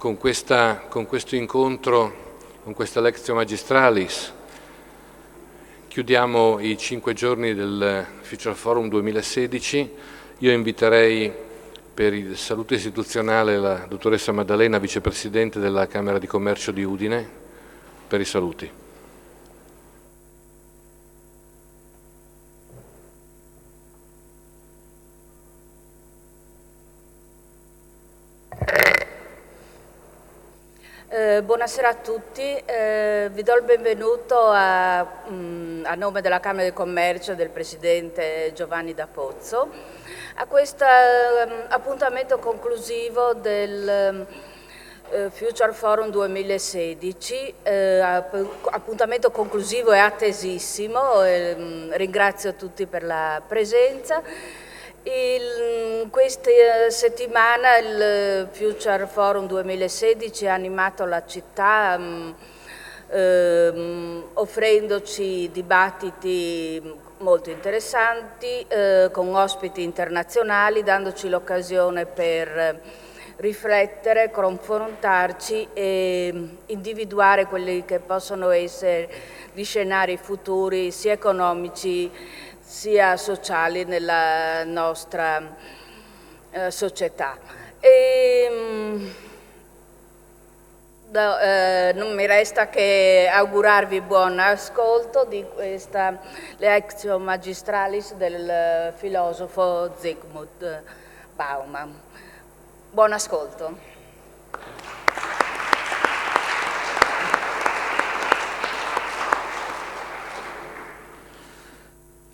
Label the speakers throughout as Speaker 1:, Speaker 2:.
Speaker 1: con questo incontro, con questa Lectio Magistralis, chiudiamo i 5 giorni del FutureForum 2016. Io inviterei per il saluto istituzionale la dottoressa Maddalena, vicepresidente della Camera di Commercio di Udine, per i saluti.
Speaker 2: Buonasera a tutti, vi do il benvenuto a nome della Camera di Commercio e del Presidente Giovanni D'Apozzo a questo appuntamento conclusivo del FutureForum 2016, appuntamento conclusivo e attesissimo, ringrazio tutti per la presenza. Questa settimana il FutureForum 2016 ha animato la città offrendoci dibattiti molto interessanti con ospiti internazionali, dandoci l'occasione per riflettere, confrontarci e individuare quelli che possono essere gli scenari futuri sia economici sia sociali nella nostra società. Non mi resta che augurarvi buon ascolto di questa Lectio Magistralis del filosofo Zygmunt Bauman. Buon ascolto.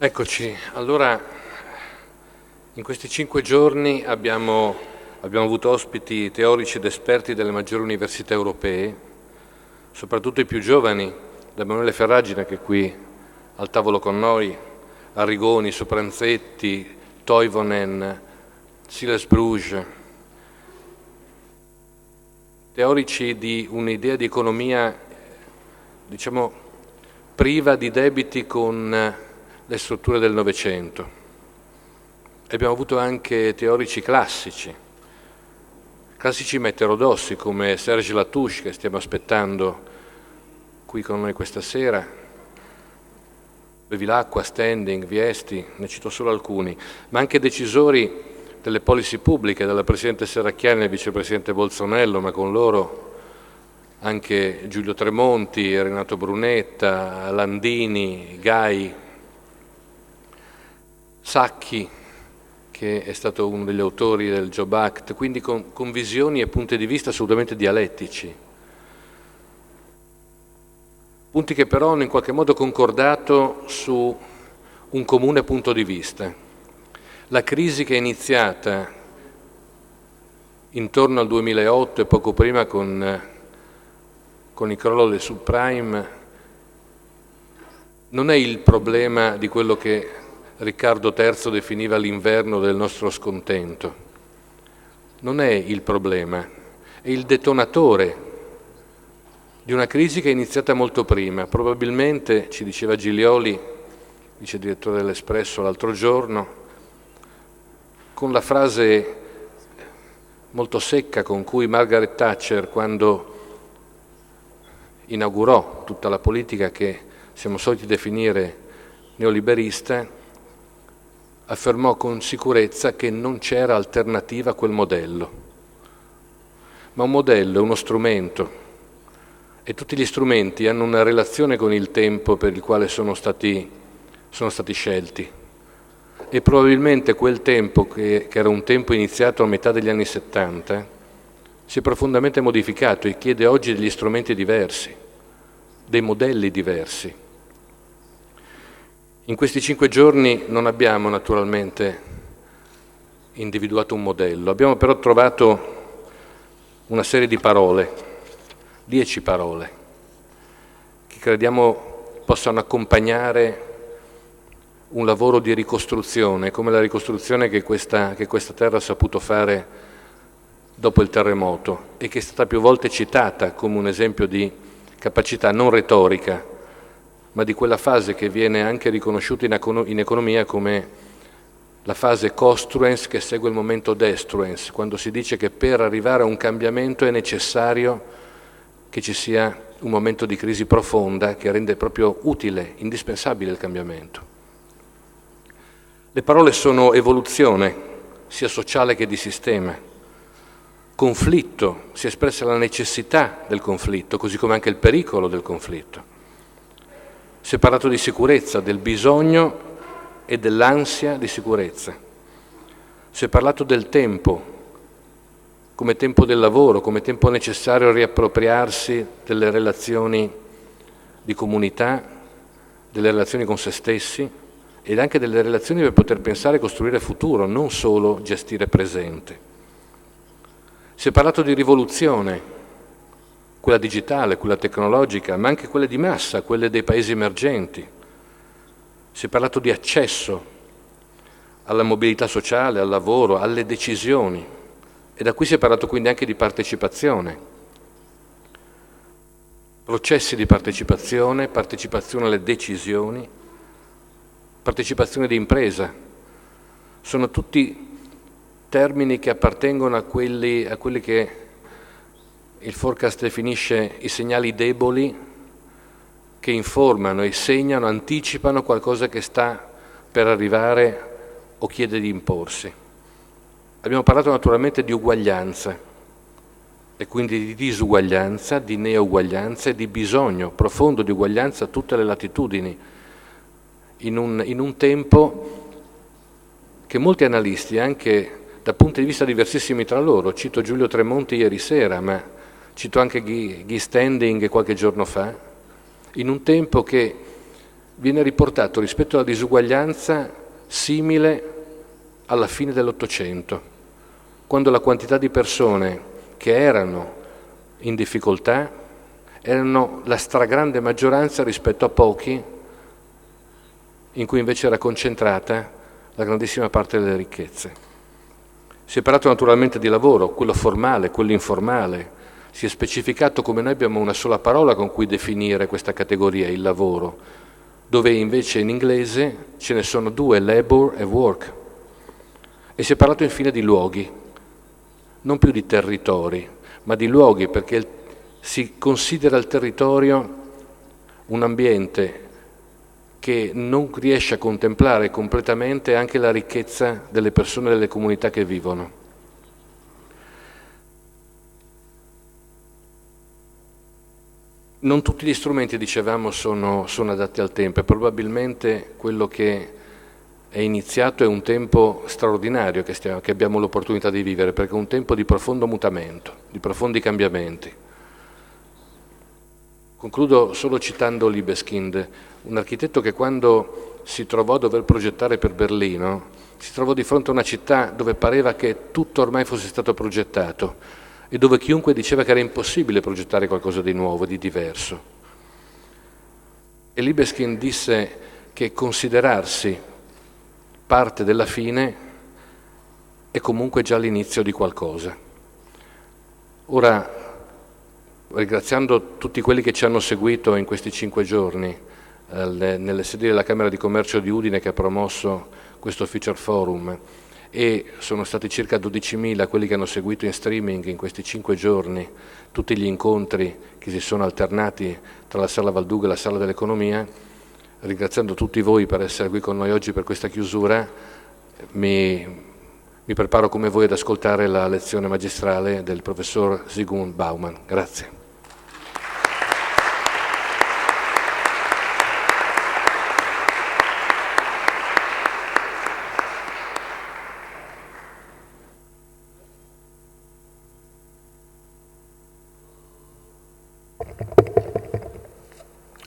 Speaker 1: Eccoci, allora in questi 5 giorni abbiamo avuto ospiti teorici ed esperti delle maggiori università europee, soprattutto i più giovani, da Emanuele Ferragina che è qui al tavolo con noi, Arrigoni, Sopranzetti, Toivonen, Silas Bruges, teorici di un'idea di economia, diciamo, priva di debiti con le strutture del Novecento. Abbiamo avuto anche teorici classici ma eterodossi come Serge Latouche, che stiamo aspettando qui con noi questa sera, Bevilacqua, Standing, Viesti, ne cito solo alcuni, ma anche decisori delle policy pubbliche, dalla Presidente Serracchiani al Vicepresidente Bolsonello, ma con loro anche Giulio Tremonti, Renato Brunetta, Landini, Gai, Sacchi, che è stato uno degli autori del Job Act, quindi con visioni e punti di vista assolutamente dialettici. Punti che però hanno in qualche modo concordato su un comune punto di vista. La crisi che è iniziata intorno al 2008 e poco prima con il crollo del subprime non è il problema di quello che Riccardo III definiva l'inverno del nostro scontento. Non è il problema, è il detonatore di una crisi che è iniziata molto prima. Probabilmente, ci diceva Giglioli, vice direttore dell'Espresso l'altro giorno, con la frase molto secca con cui Margaret Thatcher, quando inaugurò tutta la politica che siamo soliti definire neoliberista, affermò con sicurezza che non c'era alternativa a quel modello. Ma un modello è uno strumento e tutti gli strumenti hanno una relazione con il tempo per il quale sono stati scelti. E probabilmente quel tempo, che era un tempo iniziato a metà degli anni 70, si è profondamente modificato e chiede oggi degli strumenti diversi, dei modelli diversi. In questi 5 giorni non abbiamo naturalmente individuato un modello, abbiamo però trovato una serie di parole, 10 parole, che crediamo possano accompagnare un lavoro di ricostruzione, come la ricostruzione che questa terra ha saputo fare dopo il terremoto e che è stata più volte citata come un esempio di capacità non retorica, ma di quella fase che viene anche riconosciuta in economia come la fase construens che segue il momento destruens, quando si dice che per arrivare a un cambiamento è necessario che ci sia un momento di crisi profonda che rende proprio utile, indispensabile il cambiamento. Le parole sono evoluzione, sia sociale che di sistema. Conflitto, si è espressa la necessità del conflitto, così come anche il pericolo del conflitto. Si è parlato di sicurezza, del bisogno e dell'ansia di sicurezza. Si è parlato del tempo, come tempo del lavoro, come tempo necessario a riappropriarsi delle relazioni di comunità, delle relazioni con se stessi ed anche delle relazioni per poter pensare e costruire futuro, non solo gestire presente. Si è parlato di rivoluzione, quella digitale, quella tecnologica, ma anche quelle di massa, quelle dei paesi emergenti. Si è parlato di accesso alla mobilità sociale, al lavoro, alle decisioni e da qui si è parlato quindi anche di partecipazione. Processi di partecipazione, partecipazione alle decisioni, partecipazione di impresa. Sono tutti termini che appartengono a quelli che il forecast definisce i segnali deboli che informano e segnano, anticipano qualcosa che sta per arrivare o chiede di imporsi. Abbiamo parlato naturalmente di uguaglianza e quindi di disuguaglianza, di neuguaglianza e di bisogno profondo di uguaglianza a tutte le latitudini, in un tempo che molti analisti, anche da punti di vista diversissimi tra loro, cito Giulio Tremonti ieri sera, ma cito anche Guy Standing qualche giorno fa, in un tempo che viene riportato rispetto alla disuguaglianza simile alla fine dell'Ottocento, quando la quantità di persone che erano in difficoltà erano la stragrande maggioranza rispetto a pochi in cui invece era concentrata la grandissima parte delle ricchezze. Si è parlato naturalmente di lavoro, quello formale, quello informale. Si è specificato come noi abbiamo una sola parola con cui definire questa categoria, il lavoro, dove invece in inglese ce ne sono due, labor e work. E si è parlato infine di luoghi, non più di territori, ma di luoghi, perché si considera il territorio un ambiente che non riesce a contemplare completamente anche la ricchezza delle persone e delle comunità che vivono. Non tutti gli strumenti, dicevamo, sono adatti al tempo e probabilmente quello che è iniziato è un tempo straordinario che abbiamo l'opportunità di vivere, perché è un tempo di profondo mutamento, di profondi cambiamenti. Concludo solo citando Libeskind, un architetto che quando si trovò a dover progettare per Berlino, si trovò di fronte a una città dove pareva che tutto ormai fosse stato progettato e dove chiunque diceva che era impossibile progettare qualcosa di nuovo, di diverso. E Libeskind disse che considerarsi parte della fine è comunque già l'inizio di qualcosa. Ora, ringraziando tutti quelli che ci hanno seguito in questi 5 giorni, nelle sedi della Camera di Commercio di Udine che ha promosso questo FutureForum, e sono stati circa 12.000 quelli che hanno seguito in streaming in questi 5 giorni tutti gli incontri che si sono alternati tra la Sala Valduga e la Sala dell'Economia. Ringraziando tutti voi per essere qui con noi oggi per questa chiusura, mi preparo come voi ad ascoltare la lezione magistrale del professor Zygmunt Bauman. Grazie.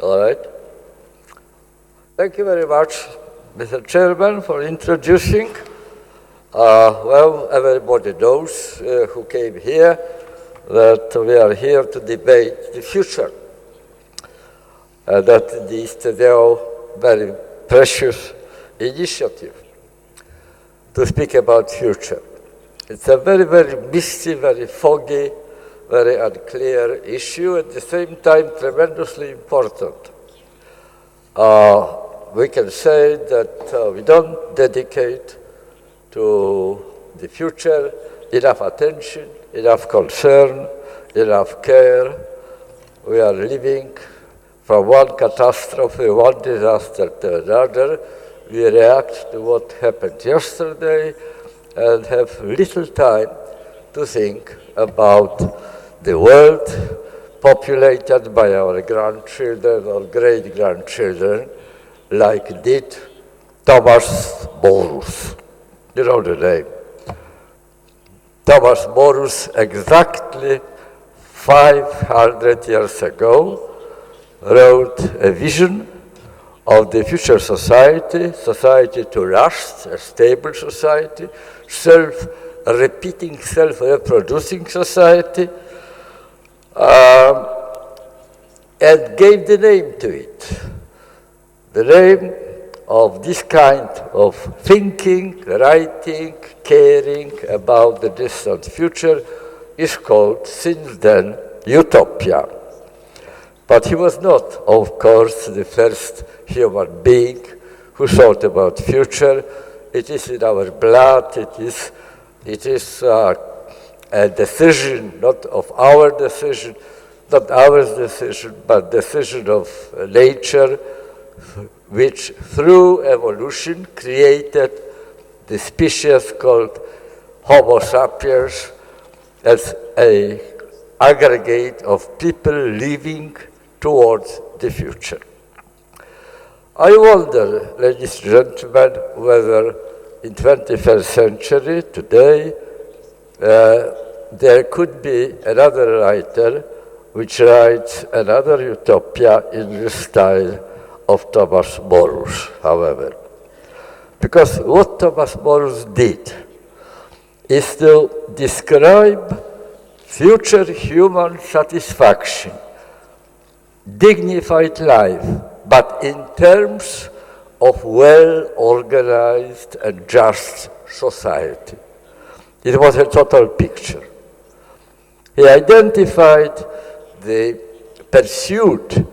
Speaker 3: All right. Thank you very much, Mr. Chairman, for introducing. Well, everybody knows who came here that we are here to debate the future. That is the very precious initiative to speak about future. It's a very, very misty, very foggy, very unclear issue, at the same time tremendously important. We can say that we don't dedicate to the future, enough attention, enough concern, enough care. We are living from one catastrophe, one disaster to another. We react to what happened yesterday and have little time to think about the world populated by our grandchildren or great-grandchildren, like did Thomas Morus. You know the name. Thomas Morus, exactly 500 years ago, wrote a vision of the future society, society to last, a stable society, self-repeating, self-reproducing society, and gave the name to it. The name of this kind of thinking, writing, caring about the distant future is called, since then, utopia. But he was not, of course, the first human being who thought about future. It is in our blood. It is a decision, not of our decision, not our decision, but decision of nature, which through evolution created the species called Homo sapiens as an aggregate of people living towards the future. I wonder, ladies and gentlemen, whether in 21st century, today, there could be another writer which writes another utopia in the style of Thomas Morus, however. Because what Thomas Morus did is to describe future human satisfaction, dignified life, but in terms of well-organized and just society. It was a total picture. He identified the pursuit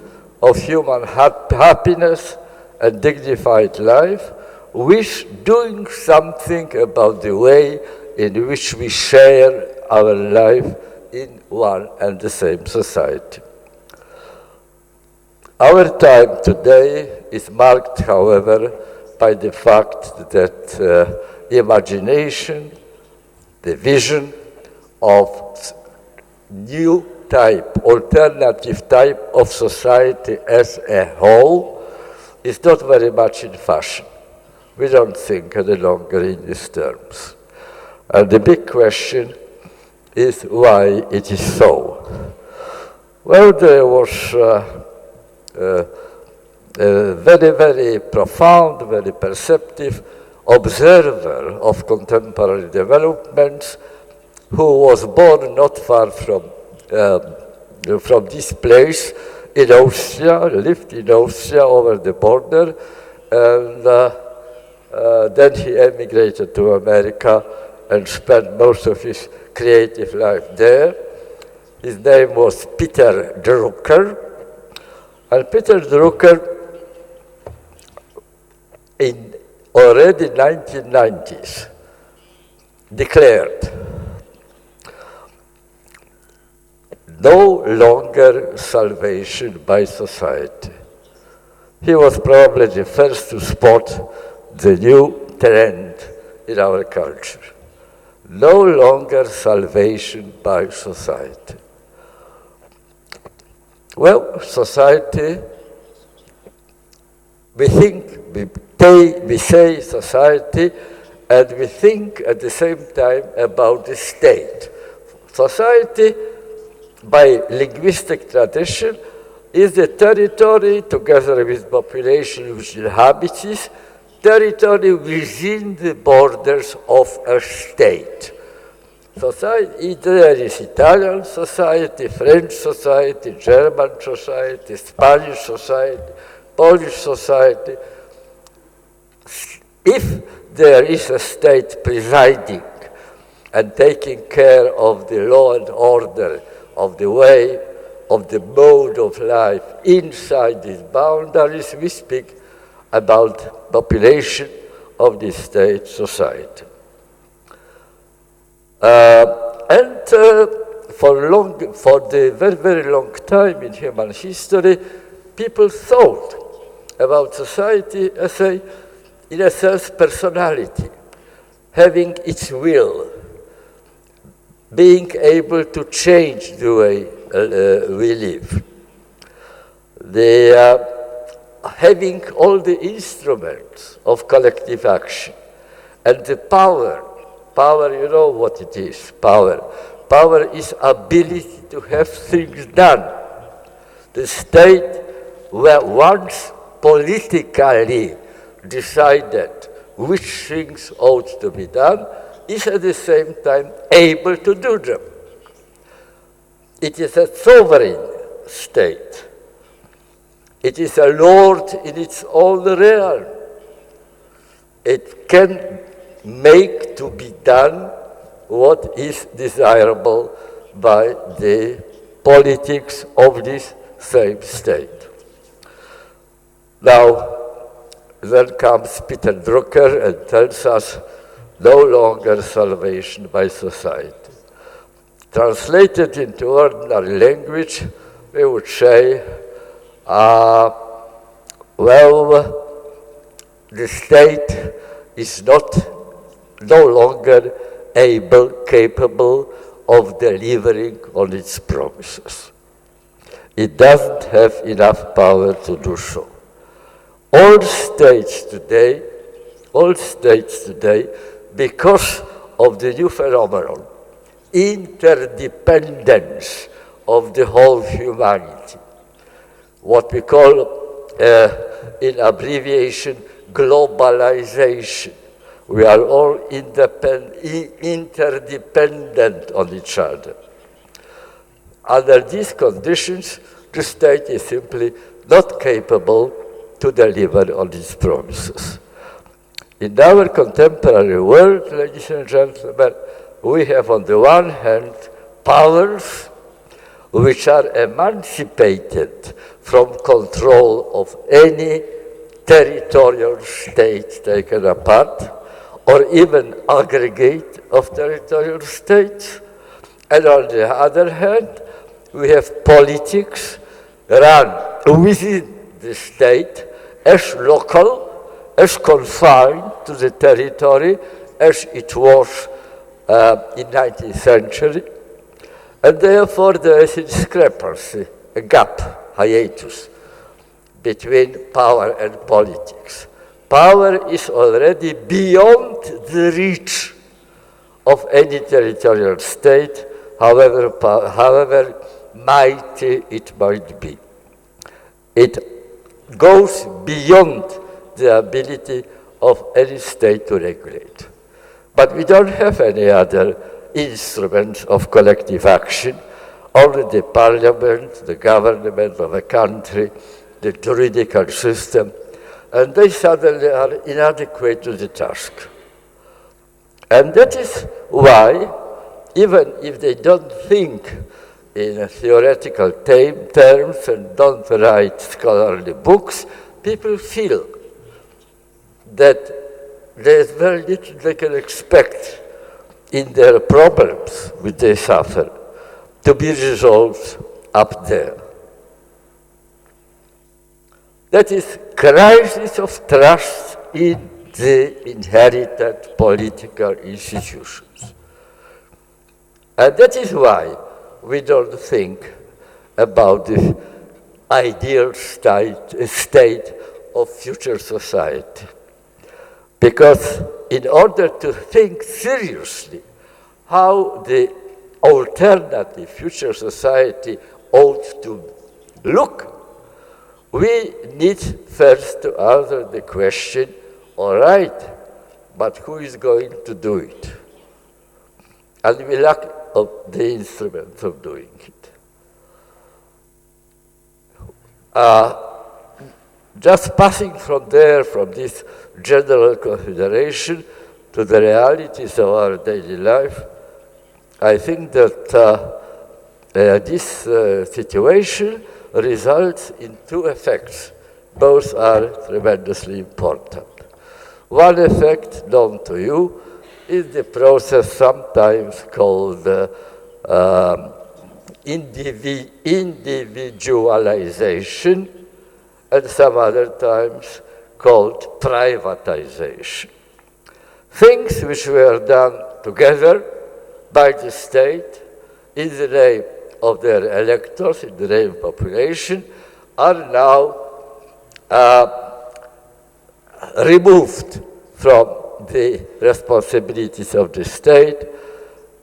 Speaker 3: of human happiness and dignified life with doing something about the way in which we share our life in one and the same society. Our time today is marked, however, by the fact that imagination, the vision of new type, alternative type of society as a whole is not very much in fashion. We don't think any longer in these terms. And the big question is why it is so. Well, there was a very, very profound, very perceptive observer of contemporary developments who was born not far from this place in Austria, lived in Austria over the border, and then he emigrated to America and spent most of his creative life there. His name was Peter Drucker, and Peter Drucker in already 1990s declared no longer salvation by society. He was probably the first to spot the new trend in our culture. No longer salvation by society. Well, society, we say society, and we think at the same time about the state. Society, by linguistic tradition, is the territory, together with population which inhabits it, territory within the borders of a state. Society, there is Italian society, French society, German society, Spanish society, Polish society. If there is a state presiding and taking care of the law and order, of the way, of the mode of life inside these boundaries, we speak about population of the state society. for the very, very long time in human history, people thought about society as in a sense, personality, having its will, being able to change the way we live. Having all the instruments of collective action and the power, you know what it is, power. Power is ability to have things done. The state were once politically decided which things ought to be done, is at the same time able to do them. It is a sovereign state. It is a lord in its own realm. It can make to be done what is desirable by the politics of this same state. Now, then comes Peter Drucker and tells us no longer salvation by society. Translated into ordinary language, we would say, the state is no longer capable of delivering on its promises. It doesn't have enough power to do so. All states today, because of the new phenomenon, interdependence of the whole humanity, what we call, in abbreviation, globalization. We are all interdependent on each other. Under these conditions, the state is simply not capable to deliver on its promises. In our contemporary world, ladies and gentlemen, we have on the one hand powers which are emancipated from control of any territorial state taken apart, or even aggregate of territorial states. And on the other hand, we have politics run within the state as local, as confined to the territory as it was in 19th century. And therefore there is a discrepancy, a gap, hiatus, between power and politics. Power is already beyond the reach of any territorial state, however mighty it might be. It goes beyond the ability of any state to regulate. But we don't have any other instruments of collective action, only the parliament, the government of a country, the juridical system, and they suddenly are inadequate to the task. And that is why, even if they don't think in theoretical terms and don't write scholarly books, people feel that there's very little they can expect in their problems which they suffer to be resolved up there. That is crisis of trust in the inherited political institutions. And that is why we don't think about the ideal state of future society. Because in order to think seriously how the alternative future society ought to look, we need first to answer the question, all right, but who is going to do it? And we lack of the instruments of doing it. Just passing from there, from this general consideration to the realities of our daily life, I think that this situation results in two effects. Both are tremendously important. One effect known to you is the process sometimes called individualization, and some other times called privatization. Things which were done together by the state in the name of their electors, in the name of population, are now removed from the responsibilities of the state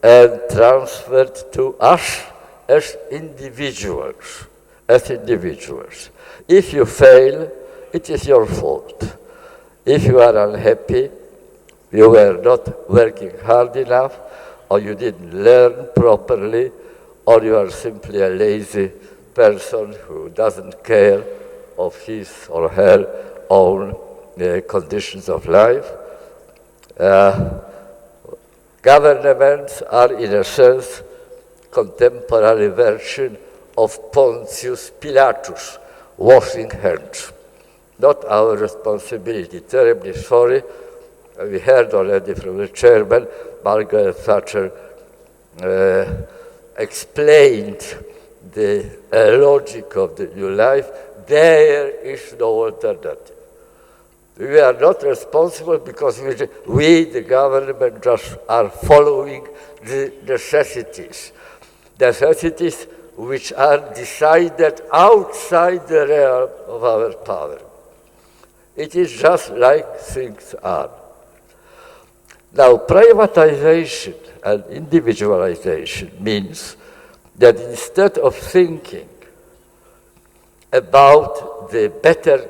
Speaker 3: and transferred to us as individuals. If you fail, it is your fault. If you are unhappy, you were not working hard enough, or you didn't learn properly, or you are simply a lazy person who doesn't care of his or her own conditions of life. Governments are, in a sense, contemporary version of Pontius Pilatus, washing hands. Not our responsibility. Terribly sorry. We heard already from the chairman, Margaret Thatcher explained the logic of the new life. There is no alternative. We are not responsible because we, the government, just are following the necessities which are decided outside the realm of our power. It is just like things are. Now, privatization and individualization means that instead of thinking about the better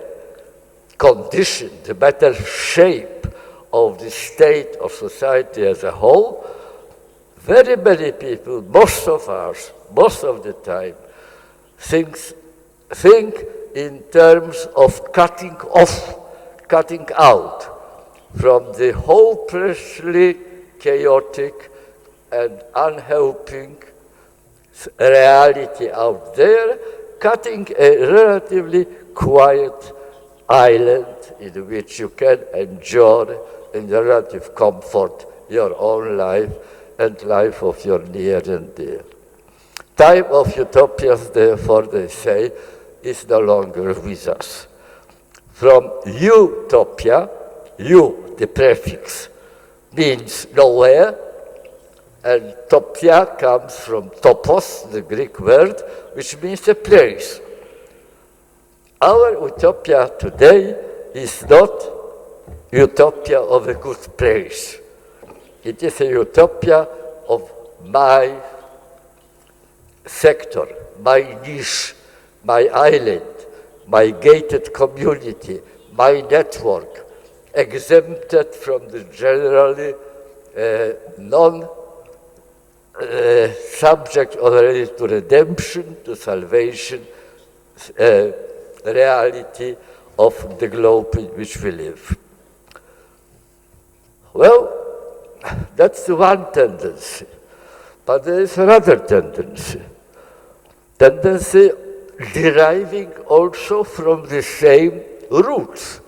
Speaker 3: condition, the better shape of the state of society as a whole, very many people, most of us, most of the time, think in terms of cutting out from the hopelessly chaotic and unhelping reality out there, cutting a relatively quiet island in which you can enjoy in relative comfort your own life and life of your near and dear. Time of utopias, therefore, they say, is no longer with us. From utopia, the prefix, means nowhere, and topia comes from topos, the Greek word, which means a place. Our utopia today is not utopia of a good place. It is a utopia of my sector, my niche, my island, my gated community, my network, exempted from the generally subject already to redemption, to salvation, reality of the globe in which we live. Well, that's one tendency. But there is another tendency deriving also from the same roots,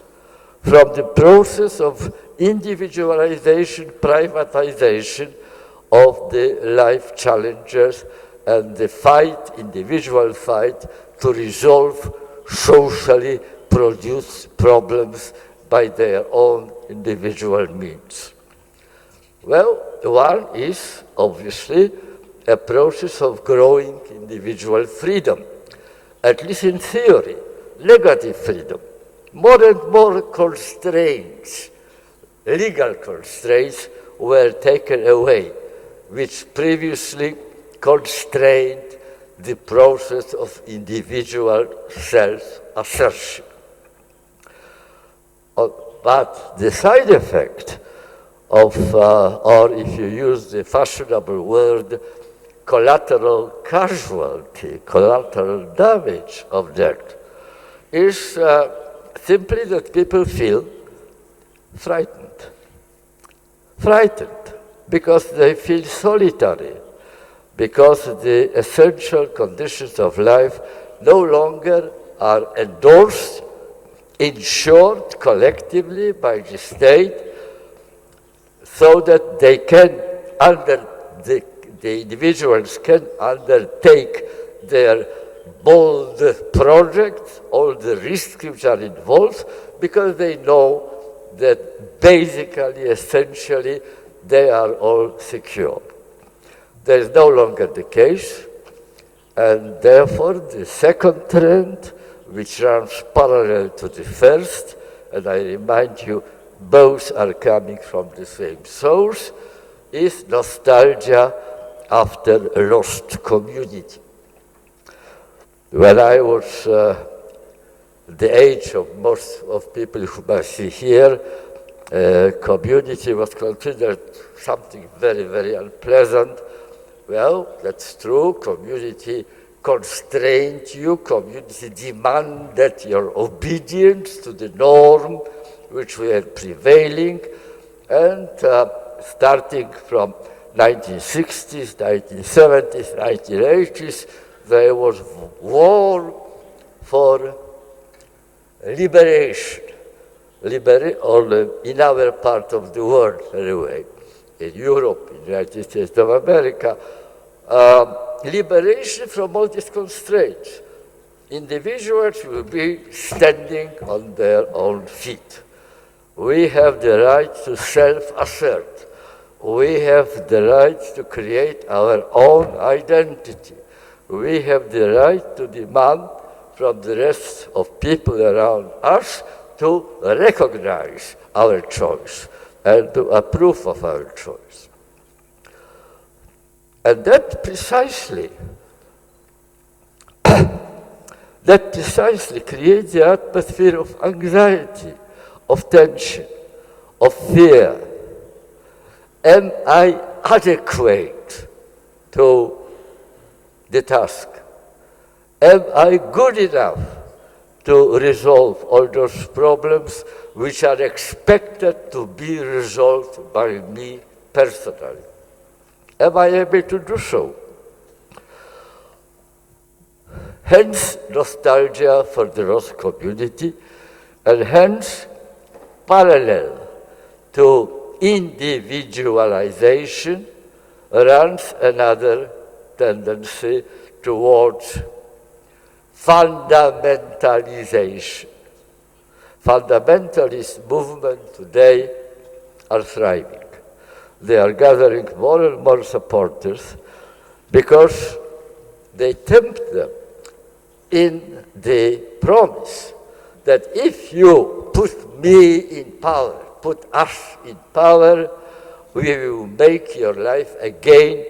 Speaker 3: from the process of individualization, privatization of the life challenges and the fight, individual fight, to resolve socially produced problems by their own individual means. Well, one is obviously a process of growing individual freedom, at least in theory, negative freedom. More and more constraints, legal constraints, were taken away, which previously constrained the process of individual self-assertion. But the side effect of, or if you use the fashionable word, collateral casualty, collateral damage of that, is simply that people feel frightened. Frightened because they feel solitary, because the essential conditions of life no longer are endorsed, ensured collectively by the state, so that they can, under the the individuals can undertake their bold projects, all the risks which are involved, because they know that basically, essentially, they are all secure. That is no longer the case, and therefore the second trend, which runs parallel to the first, and I remind you, both are coming from the same source, is nostalgia after a lost community. When I was the age of most of people who I see here, community was considered something very, very unpleasant. Well, that's true. Community constrained you. Community demanded your obedience to the norm which were prevailing. And starting from 1960s, 1970s, 1980s, there was war for liberation, in our part of the world anyway, in Europe, in the United States of America, liberation from all these constraints. Individuals will be standing on their own feet. We have the right to self-assert. We have the right to create our own identity. We have the right to demand from the rest of people around us to recognize our choice and to approve of our choice. And that precisely creates the atmosphere of anxiety, of tension, of fear. Am I adequate to the task? Am I good enough to resolve all those problems which are expected to be resolved by me personally? Am I able to do so? Hence, nostalgia for the lost community, and hence, parallel to individualization, runs another tendency towards fundamentalization. Fundamentalist movements today are thriving. They are gathering more and more supporters because they tempt them in the promise that if you put me in power, put us in power, we will make your life again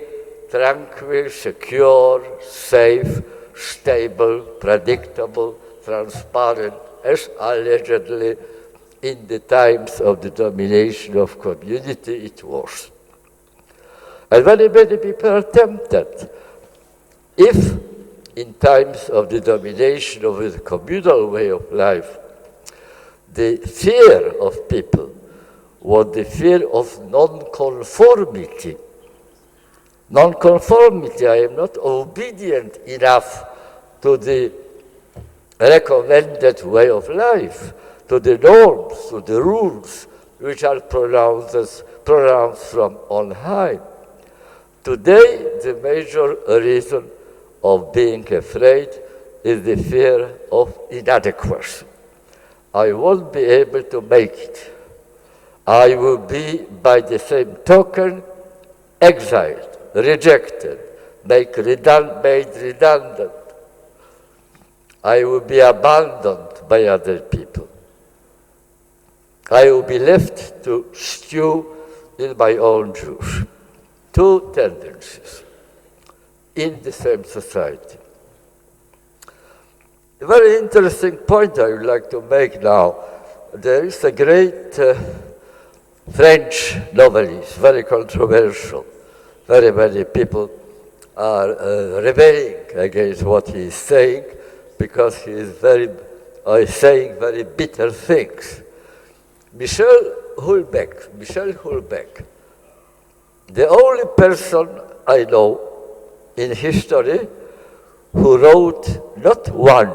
Speaker 3: tranquil, secure, safe, stable, predictable, transparent, as allegedly in the times of the domination of community it was. And very many people are tempted. If in times of the domination of the communal way of life, the fear of people was the fear of non-conformity. Non-conformity, I am not obedient enough to the recommended way of life, to the norms, to the rules which are pronounced from on high. Today, the major reason of being afraid is the fear of inadequacy. I won't be able to make it. I will be, by the same token, exiled, rejected, made redundant. I will be abandoned by other people. I will be left to stew in my own juice. Two tendencies in the same society. A very interesting point I would like to make now. There is a great French novelist, very controversial. Very many people are rebelling against what he is saying because he is saying very bitter things. Michel Houellebecq, the only person I know in history who wrote not one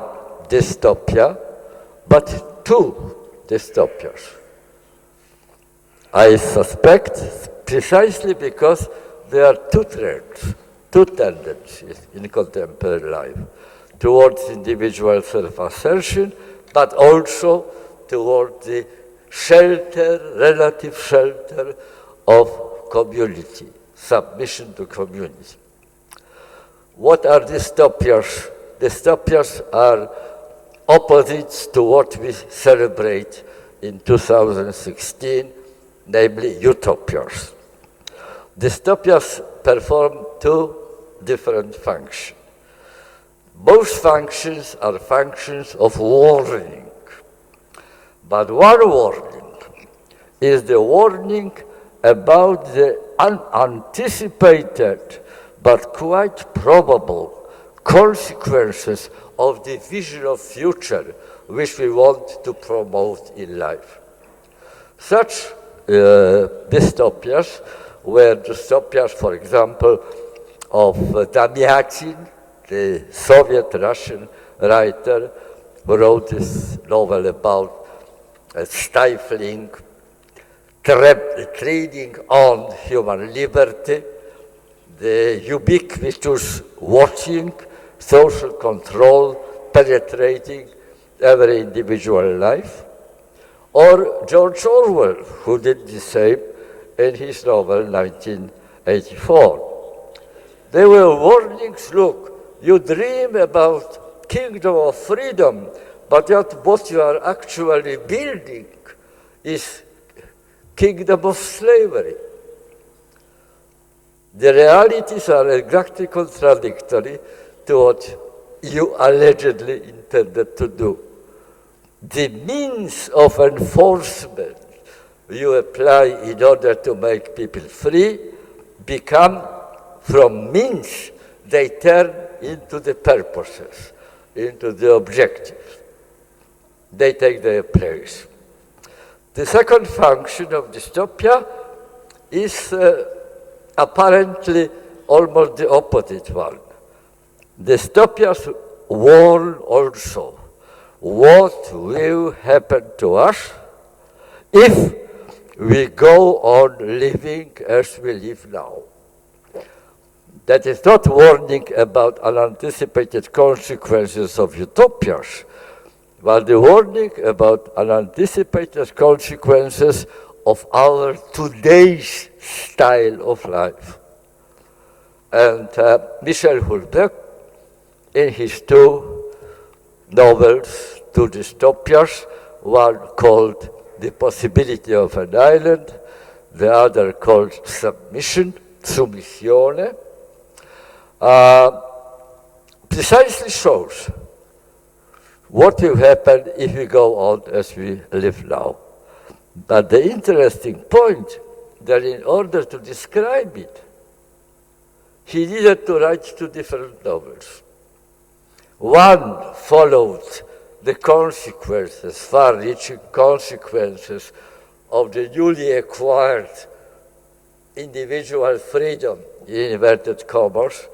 Speaker 3: dystopia, but two dystopias. I suspect precisely because there are two trends, two tendencies in contemporary life, towards individual self-assertion, but also towards the shelter, relative shelter of community, submission to community. What are dystopias? Dystopias are opposites to what we celebrate in 2016, namely utopias. Dystopias perform two different functions. Both functions are functions of warning. But one warning is the warning about the unanticipated but quite probable consequences of the vision of future which we want to promote in life. Such dystopias were dystopias, for example, of Damyatin, the Soviet-Russian writer who wrote this novel about stifling, treading on human liberty, the ubiquitous watching, social control penetrating every individual life, or George Orwell, who did the same in his novel 1984. They were warnings, look, you dream about kingdom of freedom, but yet what you are actually building is kingdom of slavery. The realities are exactly contradictory to what you allegedly intended to do. The means of enforcement you apply in order to make people free become, from means, they turn into the purposes, into the objectives. They take their place. The second function of dystopia is apparently almost the opposite one. Dystopias warn also what will happen to us if we go on living as we live now. That is not warning about unanticipated consequences of utopias, but the warning about unanticipated consequences of our today's style of life. And Michel Houellebecq, in his two novels, two dystopias, one called The Possibility of an Island, the other called Submission, Submissione, precisely shows what will happen if we go on as we live now. But the interesting point that in order to describe it, he needed to write two different novels. One followed the consequences, far-reaching consequences of the newly acquired individual freedom, in inverted commas,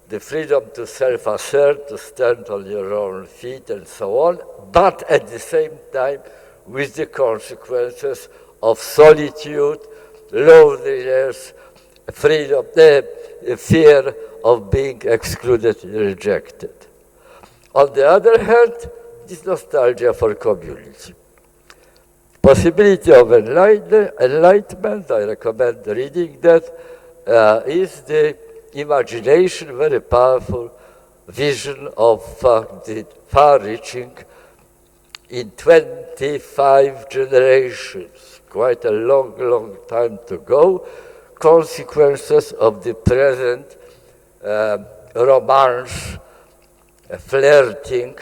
Speaker 3: the freedom to self-assert, to stand on your own feet and so on, but at the same time with the consequences of solitude, loneliness, freedom, fear of being excluded and rejected. On the other hand, this nostalgia for community. Possibility of enlightenment, I recommend reading that, is the imagination, very powerful vision of the far-reaching in 25 generations, quite a long, long time to go, consequences of the present romance, flirting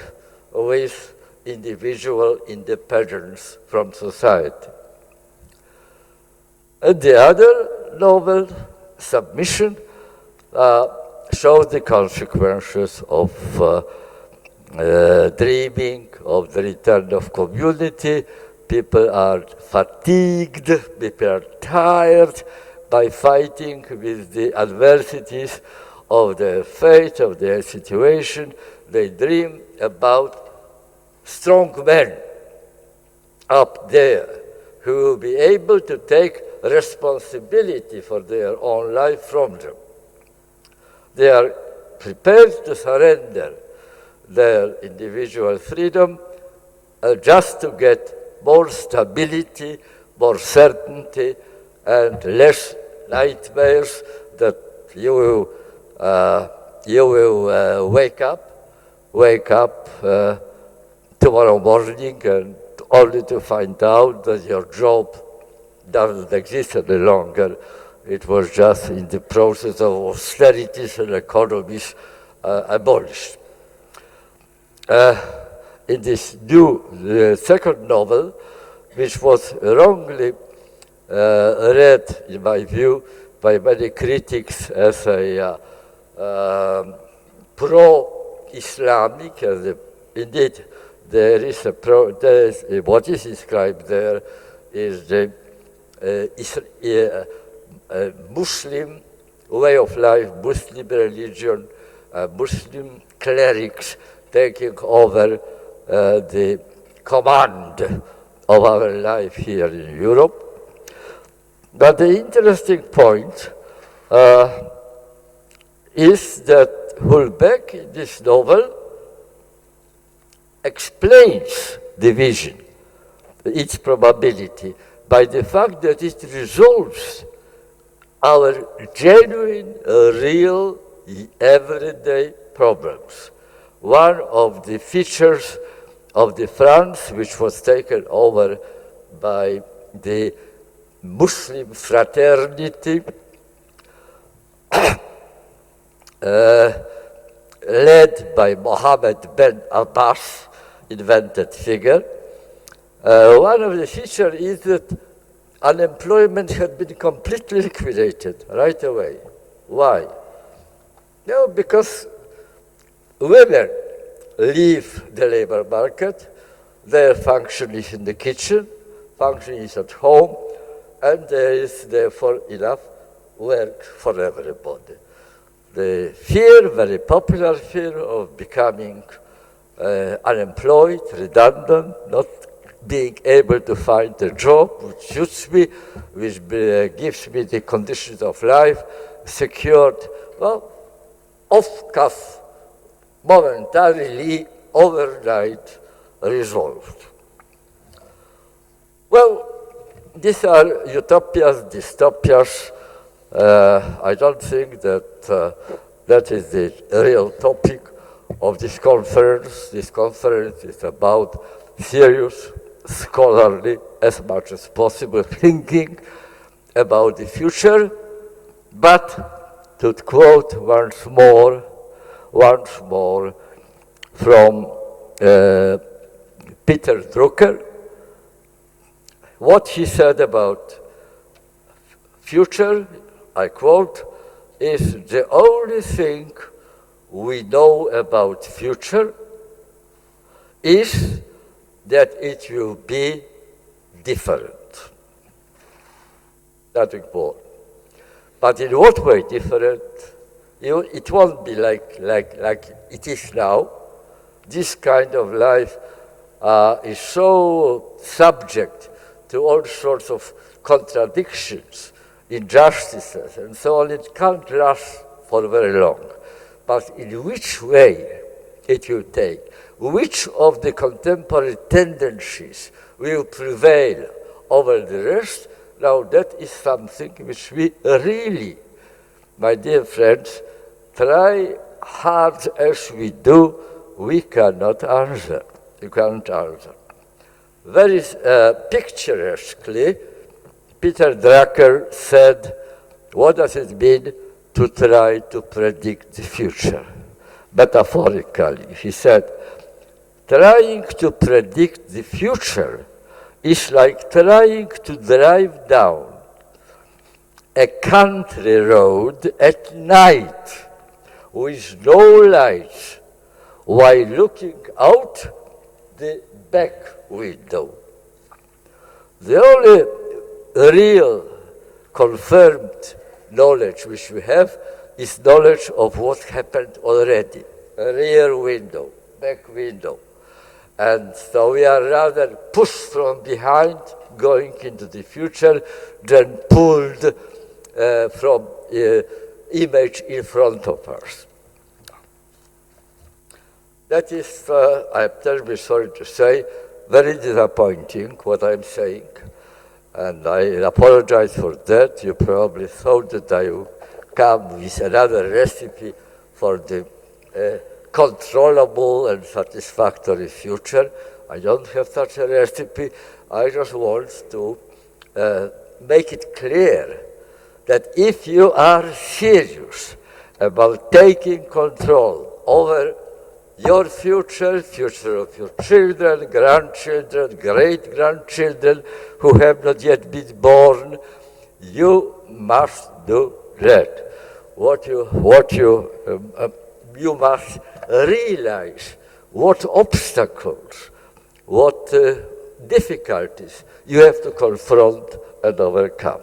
Speaker 3: with individual independence from society. And the other novel, Submission, shows the consequences of dreaming of the return of community. People are fatigued, people are tired by fighting with the adversities of their fate, of their situation. They dream about strong men up there who will be able to take responsibility for their own life from them. They are prepared to surrender their individual freedom just to get more stability, more certainty, and less nightmares that you will wake up tomorrow morning and only to find out that your job doesn't exist any longer. It was just in the process of austerities and economies abolished. In this new second novel, which was wrongly read, in my view, by many critics as a pro-Islamic, and indeed there is what is described there is the Muslim way of life, Muslim religion, Muslim clerics taking over the command of our life here in Europe. But the interesting point is that Houellebecq in this novel explains the vision, its probability, by the fact that it resolves our genuine, real, everyday problems. One of the features of the France, which was taken over by the Muslim fraternity, led by Mohammed ben Abbas, invented figure. One of the features is that unemployment had been completely liquidated right away. Why? No, because women leave the labor market, their function is in the kitchen, function is at home, and there is therefore enough work for everybody. The fear, very popular fear of becoming unemployed, redundant, not being able to find a job which suits me, which gives me the conditions of life, secured, well, off-cuff, momentarily, overnight, resolved. Well, these are utopias, dystopias. I don't think that that is the real topic of this conference. This conference is about serious, scholarly, as much as possible, thinking about the future, but to quote once more from Peter Drucker, what he said about future, I quote, is the only thing we know about future is that it will be different. Nothing more. But in what way different? It won't be like it is now. This kind of life is so subject to all sorts of contradictions, injustices, and so on. It can't last for very long. But in which way it will take, which of the contemporary tendencies will prevail over the rest, now that is something which we really, my dear friends, try hard as we do, we cannot answer. You can't answer. Very picturesquely, Peter Drucker said, what does it mean to try to predict the future? Metaphorically, he said, trying to predict the future is like trying to drive down a country road at night with no lights while looking out the back window. The only real confirmed knowledge which we have is knowledge of what happened already. A rear window, back window. And so we are rather pushed from behind, going into the future, than pulled from image in front of us. That is, I'm terribly sorry to say, very disappointing what I'm saying. And I apologize for that. You probably thought that I would come with another recipe for the controllable and satisfactory future. I don't have such a recipe. I just want to make it clear that if you are serious about taking control over your future, future of your children, grandchildren, great-grandchildren who have not yet been born, you must do that. You must realize what obstacles, what difficulties you have to confront and overcome.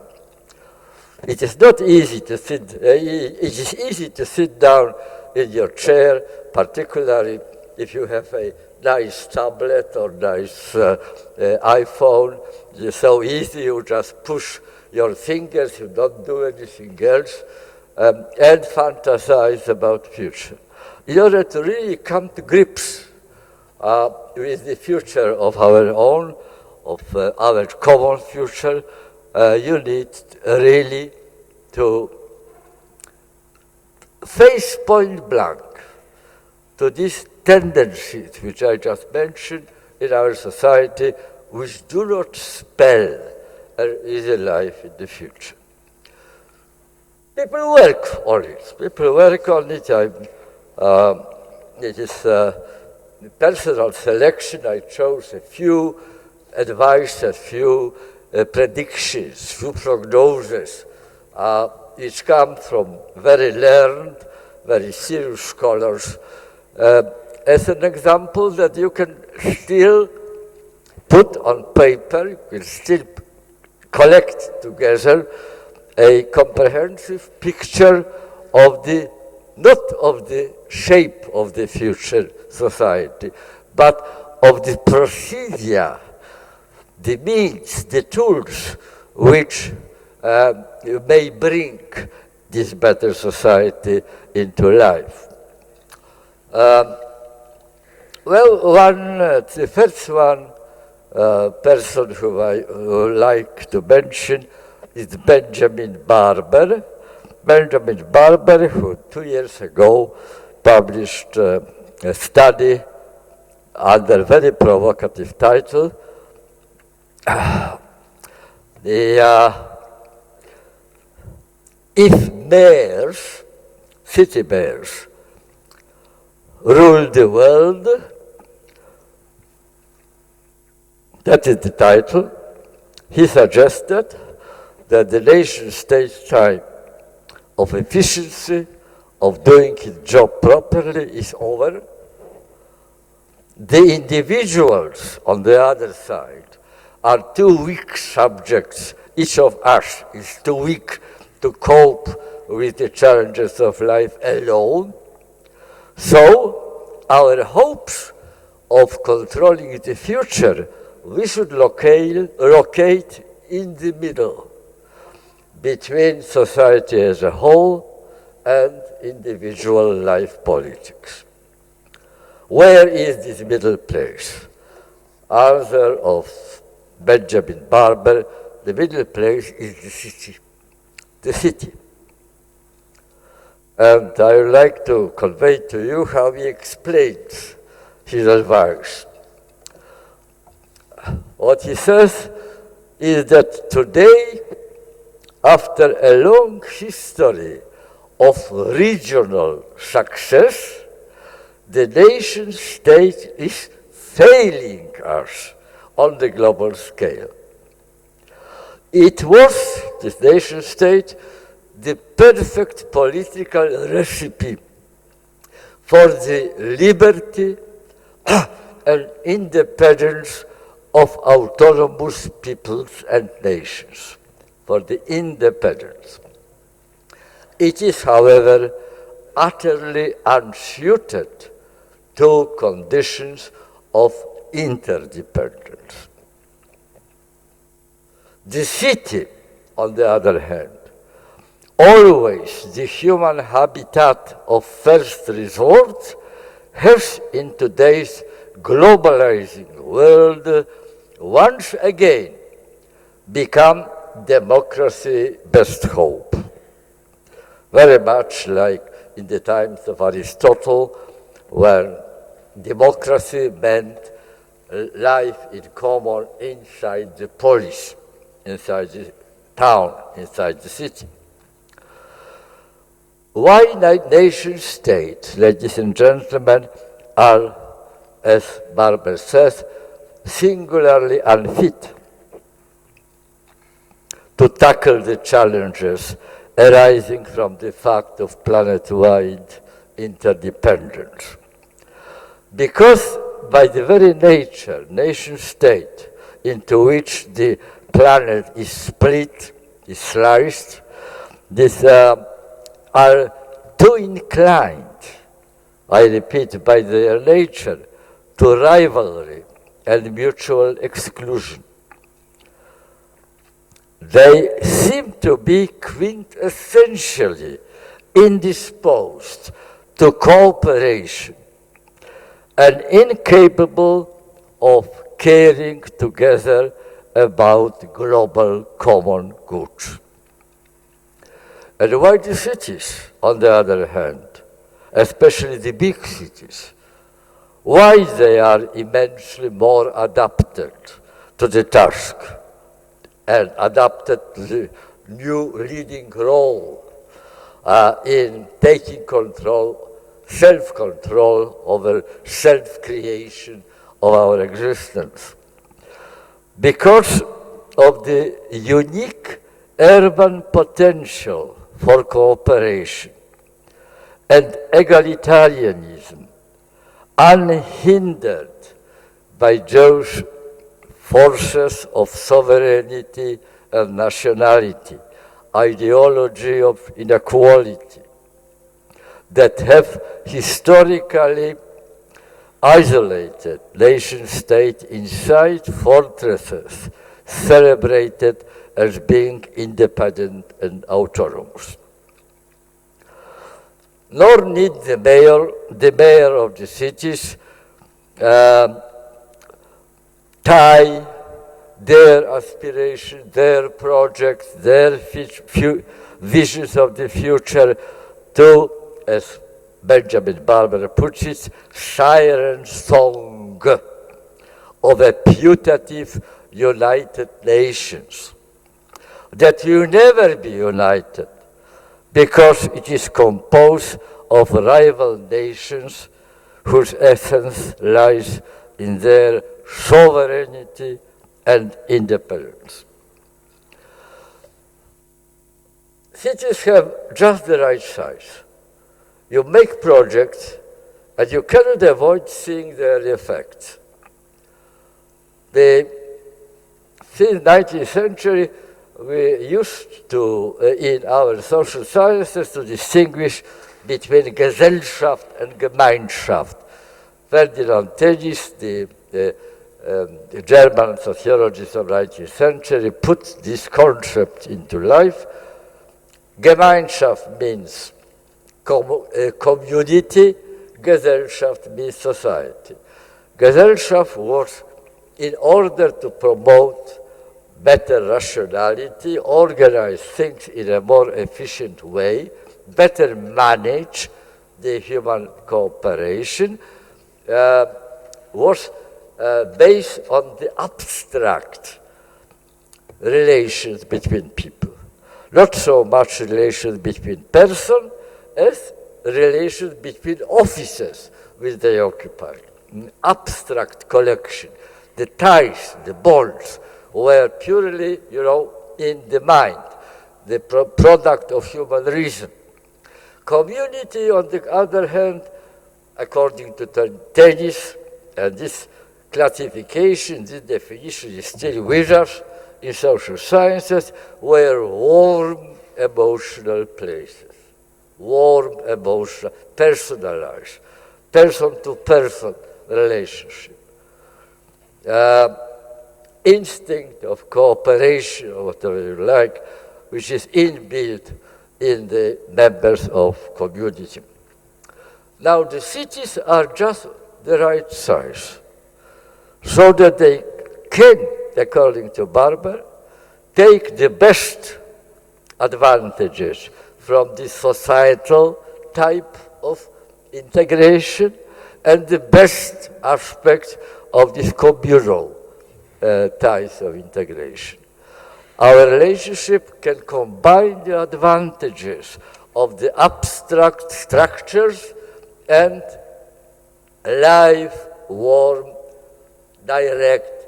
Speaker 3: It is not easy to sit. It is easy to sit down in your chair, particularly if you have a nice tablet or nice iPhone. It's so easy, you just push your fingers, you don't do anything else, and fantasize about future. In order to really come to grips with the future of our own, of our common future, you need really to face point blank to these tendencies which I just mentioned in our society, which do not spell an easy life in the future. People work on it. It is personal selection. I chose a few advice, a few predictions, few prognoses, which come from very learned, very serious scholars, as an example that you can still put on paper, you can still collect together a comprehensive picture of the, not of the shape of the future society, but of the procedure, the means, the tools which may bring this better society into life. The first one person who I would like to mention is Benjamin Barber. Benjamin Barber, who 2 years ago published a study under a very provocative title, if mayors, city mayors, rule the world, that is the title. He suggested that the nation-state's time of efficiency, of doing its job properly is over. The individuals, on the other side, are too weak subjects. Each of us is too weak to cope with the challenges of life alone. So, our hopes of controlling the future, we should locate in the middle, between society as a whole and individual life politics. Where is this middle place? Answer of Benjamin Barber, the middle place is the city. The city. And I would like to convey to you how he explains his advice. What he says is that today, after a long history of regional success, the nation state is failing us on the global scale. It was, this nation state, the perfect political recipe for the liberty and independence of autonomous peoples and nations, for the independence. It is, however, utterly unsuited to conditions of interdependence. The city, on the other hand, always the human habitat of first resort, has in today's globalizing world once again become democracy's best hope. Very much like in the times of Aristotle, where democracy meant life in common inside the polis, inside the town, inside the city. Why nation states, ladies and gentlemen, are, as Bauman says, singularly unfit to tackle the challenges arising from the fact of planet-wide interdependence. Because by the very nature, nation-state, into which the planet is split, is sliced, these are too inclined, I repeat, by their nature, to rivalry and mutual exclusion. They seem to be quintessentially indisposed to cooperation and incapable of caring together about global common goods. And why the cities, on the other hand, especially the big cities, why they are immensely more adapted to the task and adapted to the new leading role in taking control, self-control over self-creation of our existence. Because of the unique urban potential for cooperation and egalitarianism, unhindered by those forces of sovereignty and nationality, ideology of inequality, that have historically isolated nation-state inside fortresses celebrated as being independent and autonomous. Nor need the mayor of the cities tie their aspirations, their projects, their visions of the future to, as Benjamin Bauman puts it, siren song of a putative United Nations that will never be united because it is composed of rival nations whose essence lies in their sovereignty and independence. Cities have just the right size. You make projects and you cannot avoid seeing their effects. Since the 19th century, we used to, in our social sciences, to distinguish between Gesellschaft and Gemeinschaft. Ferdinand Tönnies, the German sociologist of the 19th century, put this concept into life. Gemeinschaft means community, Gesellschaft means society. Gesellschaft was in order to promote better rationality, organize things in a more efficient way, better manage the human cooperation, was based on the abstract relations between people. Not so much relations between persons as relations between offices which they occupy. An abstract collection. The ties, the bonds, were purely, in the mind, the product of human reason. Community, on the other hand, according to Tönnies, and this classification, this definition is still with us in social sciences, were warm emotional places. Warm emotional, personalized, person-to-person relationship. instinct of cooperation, or whatever you like, which is inbuilt in the members of community. Now the cities are just the right size, so that they can, according to Barber, take the best advantages from this societal type of integration and the best aspects of this communal type of integration. Our relationship can combine the advantages of the abstract structures and live, warm, direct,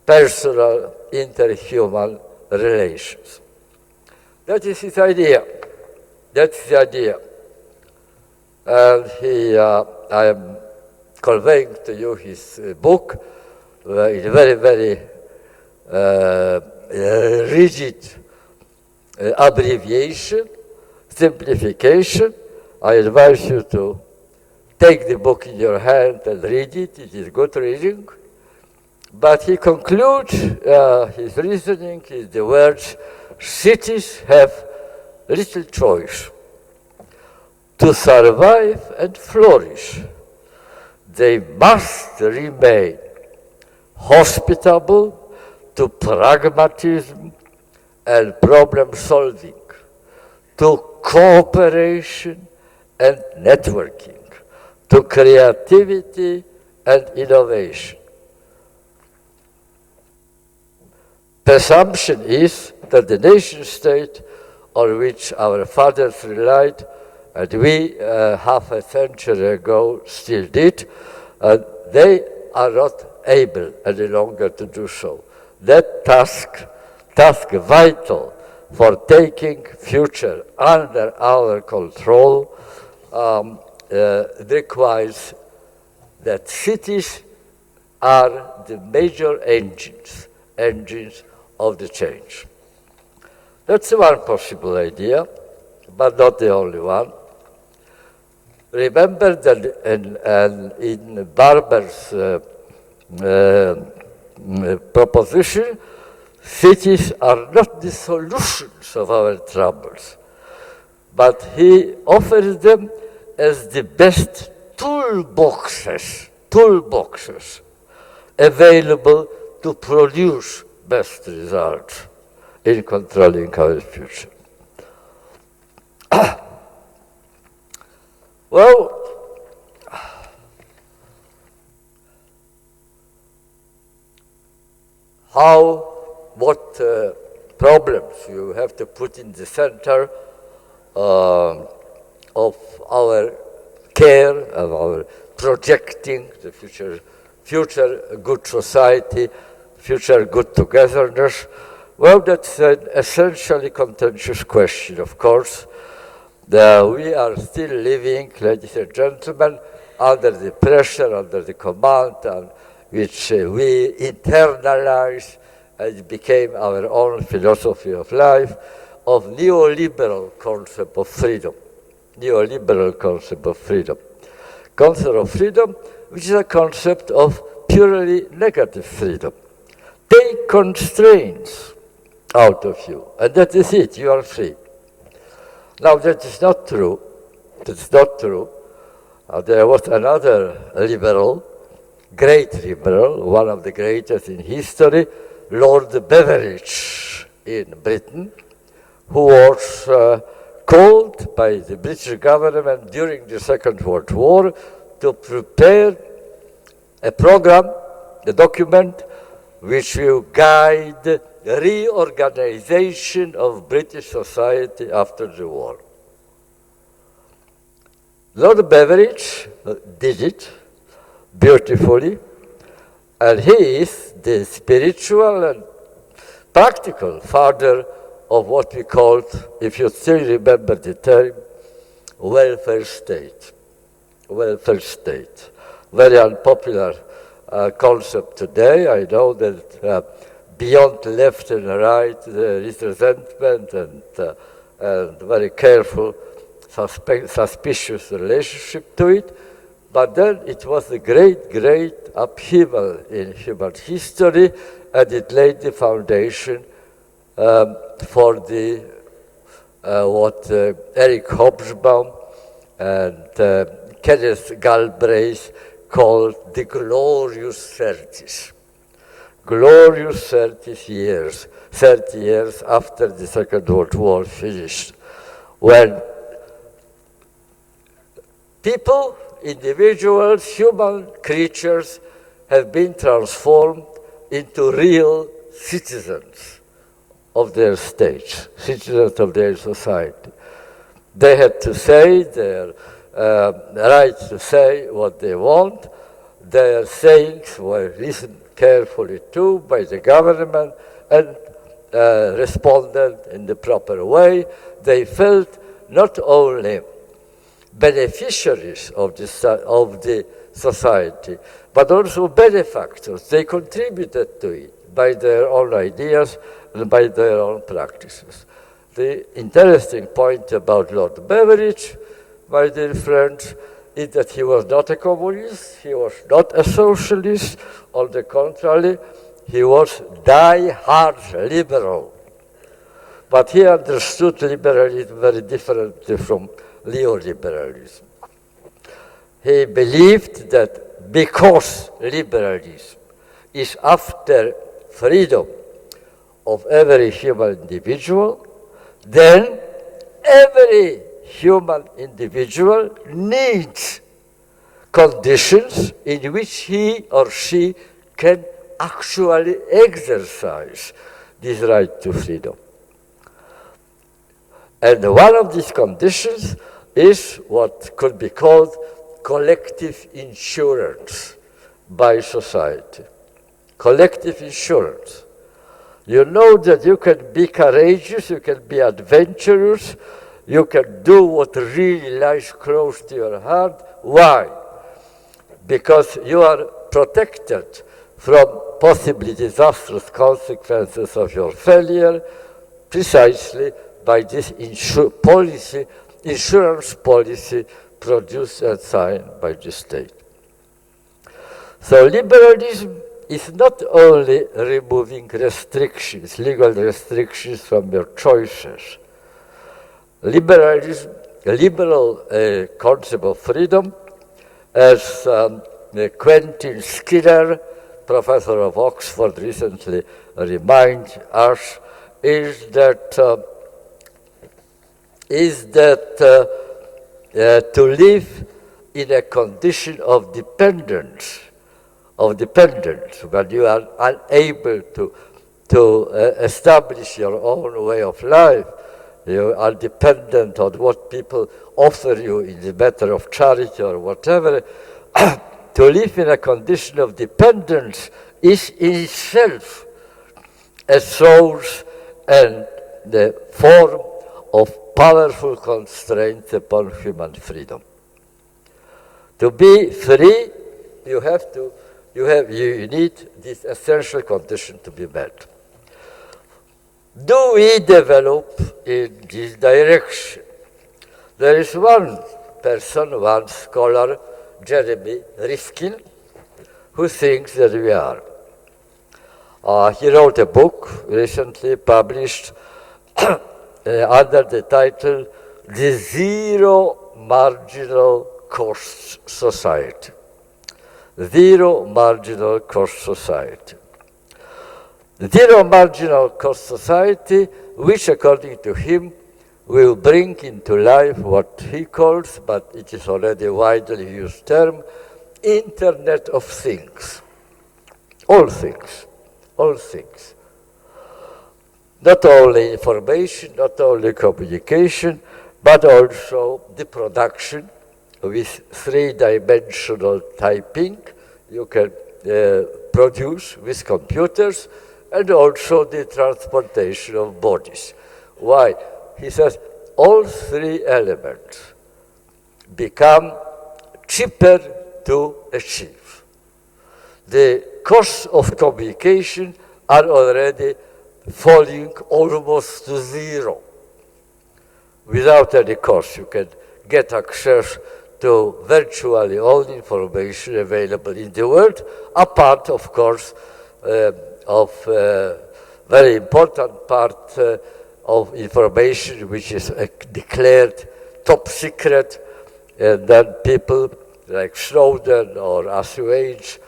Speaker 3: personal, interhuman relations. That is his idea. That's the idea. And I am conveying to you his book in very, very rigid abbreviation, simplification. I advise you to take the book in your hand and read it. It is good reading. But he concludes his reasoning in the words, cities have little choice. To survive and flourish, they must remain hospitable to pragmatism and problem solving, to cooperation and networking, to creativity and innovation. The assumption is that the nation state on which our fathers relied, and we half a century ago still did, they are not able any longer to do so. That task vital for taking future under our control requires that cities are the major engines of the change. That's one possible idea, but not the only one. Remember that in Barber's proposition, cities are not the solutions of our troubles, but he offers them as the best toolboxes available to produce best results in controlling our future. Well, what problems you have to put in the center of our care, of our projecting the future good society, future good togetherness? Well, that's an essentially contentious question, of course. We are still living, ladies and gentlemen, under the pressure, under the command, which we internalized and became our own philosophy of life, of neoliberal concept of freedom. Neoliberal concept of freedom. Concept of freedom, which is a concept of purely negative freedom. Take constraints out of you, and that is it, you are free. Now, that is not true. That's not true. There was another liberal, great liberal, one of the greatest in history, Lord Beveridge in Britain, who was called by the British government during the Second World War to prepare a program, a document, which will guide the reorganization of British society after the war. Lord Beveridge did it beautifully, and he is the spiritual and practical father of what we called, if you still remember the term, welfare state. Welfare state. Very unpopular concept today. I know that beyond left and right there is resentment and very careful, suspicious relationship to it. But then it was a great, great upheaval in human history, and it laid the foundation for the what Eric Hobsbawm and Kenneth Galbraith called the glorious 30s. Glorious 30 years after the Second World War finished, when people, individuals, human creatures have been transformed into real citizens of their state, citizens of their society. They had to say their right to say what they want. Their sayings were listened carefully to by the government and responded in the proper way. They felt not only beneficiaries of the society, but also benefactors. They contributed to it by their own ideas and by their own practices. The interesting point about Lord Beveridge, my dear friends, is that he was not a communist, he was not a socialist. On the contrary, he was die-hard liberal. But he understood liberalism very differently from neoliberalism. He believed that because liberalism is after freedom of every human individual, then every human individual needs conditions in which he or she can actually exercise this right to freedom. And one of these conditions is what could be called collective insurance by society. Collective insurance. You know that you can be courageous, you can be adventurous, you can do what really lies close to your heart. Why? Because you are protected from possibly disastrous consequences of your failure precisely by this insurance policy produced and signed by the state. So liberalism is not only removing restrictions, legal restrictions from your choices. Liberalism, a liberal concept of freedom, as Quentin Skinner, professor of Oxford, recently reminded us, is that to live in a condition of dependence, when you are unable to establish your own way of life. You are dependent on what people offer you in the matter of charity or whatever. To live in a condition of dependence is in itself a source and the form of powerful constraints upon human freedom. To be free, you need this essential condition to be met. Do we develop in this direction? There is one person, one scholar, Jeremy Rifkin, who thinks that we are. He wrote a book recently published under the title The Zero Marginal Cost Society. Zero Marginal Cost Society. Zero marginal cost society, which according to him will bring into life what he calls, but it is already a widely used term, Internet of Things. All things, all things. Not only information, not only communication, but also the production with three-dimensional typing you can produce with computers, and also the transportation of bodies. Why? He says all three elements become cheaper to achieve. The costs of communication are already falling almost to zero. Without any cost, you can get access to virtually all information available in the world, apart, of course, of very important part of information which is declared top secret, and then people like Snowden or Assange,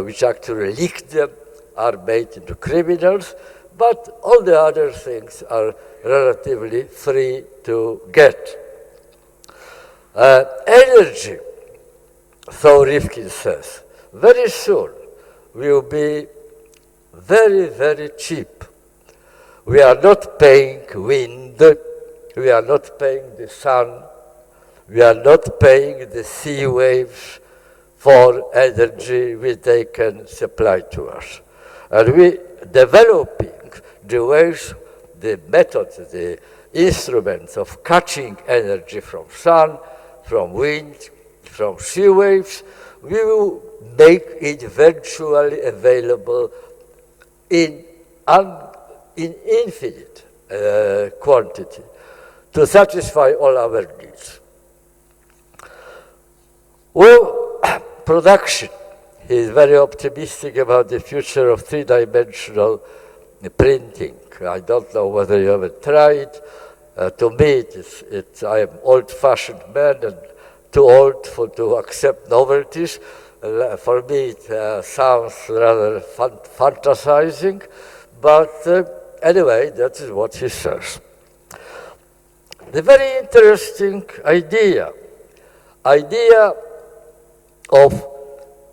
Speaker 3: which actually leaked them, are made into criminals, but all the other things are relatively free to get. Energy, so Rifkin says, very soon will be very, very cheap. We are not paying wind, we are not paying the sun, we are not paying the sea waves for energy which they can supply to us. And we developing the ways, the methods, the instruments of catching energy from sun, from wind, from sea waves, we will make it virtually available in infinite quantity to satisfy all our needs. Well, production. He is very optimistic about the future of three-dimensional printing. I don't know whether you ever tried. To me, I am old-fashioned man and too old to accept novelties. For me, it sounds rather fantasizing, but anyway, that is what he says. The very interesting idea of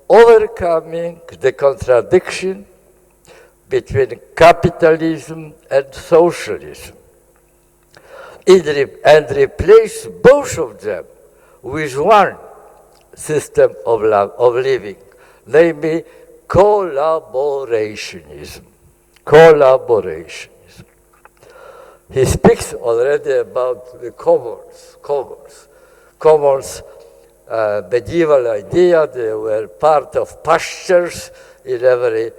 Speaker 3: overcoming the contradiction between capitalism and socialism, and replace both of them with one system of living, namely collaborationism. Collaborationism. He speaks already about the commons. Commons, medieval idea, they were part of pastures in every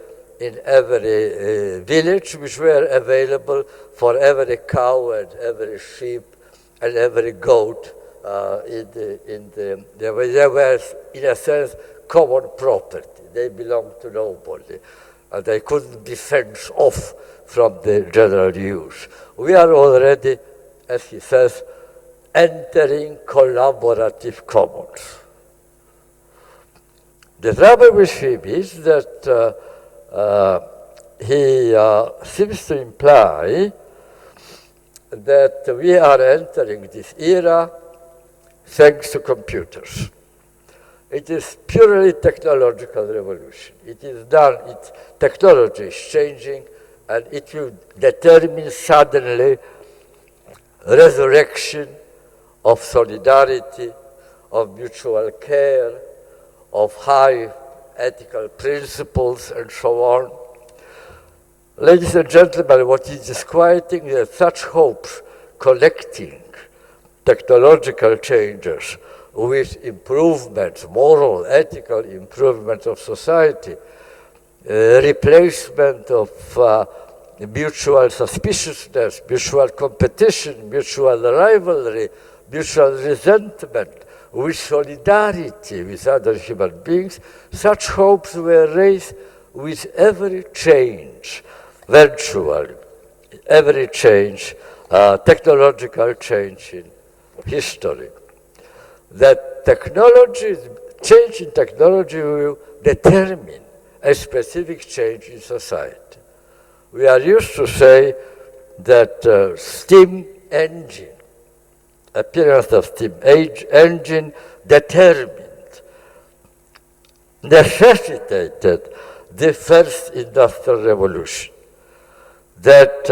Speaker 3: village, which were available for every cow and every sheep and every goat. They were, in a sense, common property. They belonged to nobody. They couldn't be fenced off from the general use. We are already, as he says, entering collaborative commons. The trouble with him is that he seems to imply that we are entering this era thanks to computers. It is purely technological revolution. It is done, technology is changing, and it will determine suddenly resurrection of solidarity, of mutual care, of high ethical principles, and so on. Ladies and gentlemen, what is disquieting is that such hopes connecting technological changes with improvements, moral, ethical improvement of society, replacement of mutual suspiciousness, mutual competition, mutual rivalry, mutual resentment, with solidarity with other human beings, such hopes were raised with every change, virtually, every change, technological change in history. That technology, change in technology will determine a specific change in society. We are used to say that steam engine, appearance of steam engine determined, necessitated the first industrial revolution. That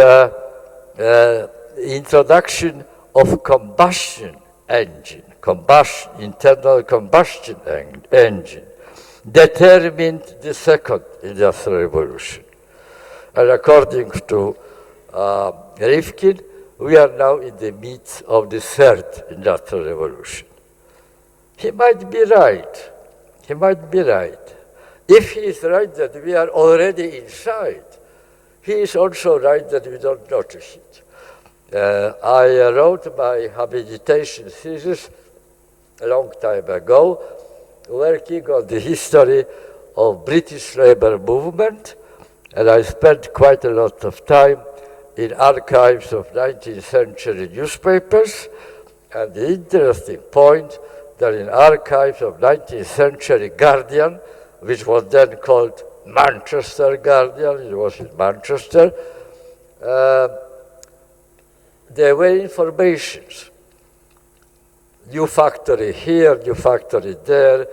Speaker 3: introduction of combustion engine, internal combustion engine, determined the second industrial revolution. And according to Rifkin, we are now in the midst of the third industrial revolution. He might be right. He might be right. If he is right that we are already inside, he is also right that we don't notice it. I wrote my habilitation thesis a long time ago, working on the history of British labor movement, and I spent quite a lot of time in archives of 19th century newspapers. And the interesting point that in archives of 19th century Guardian, which was then called Manchester Guardian, it was in Manchester, there were informations. New factory here, new factory there,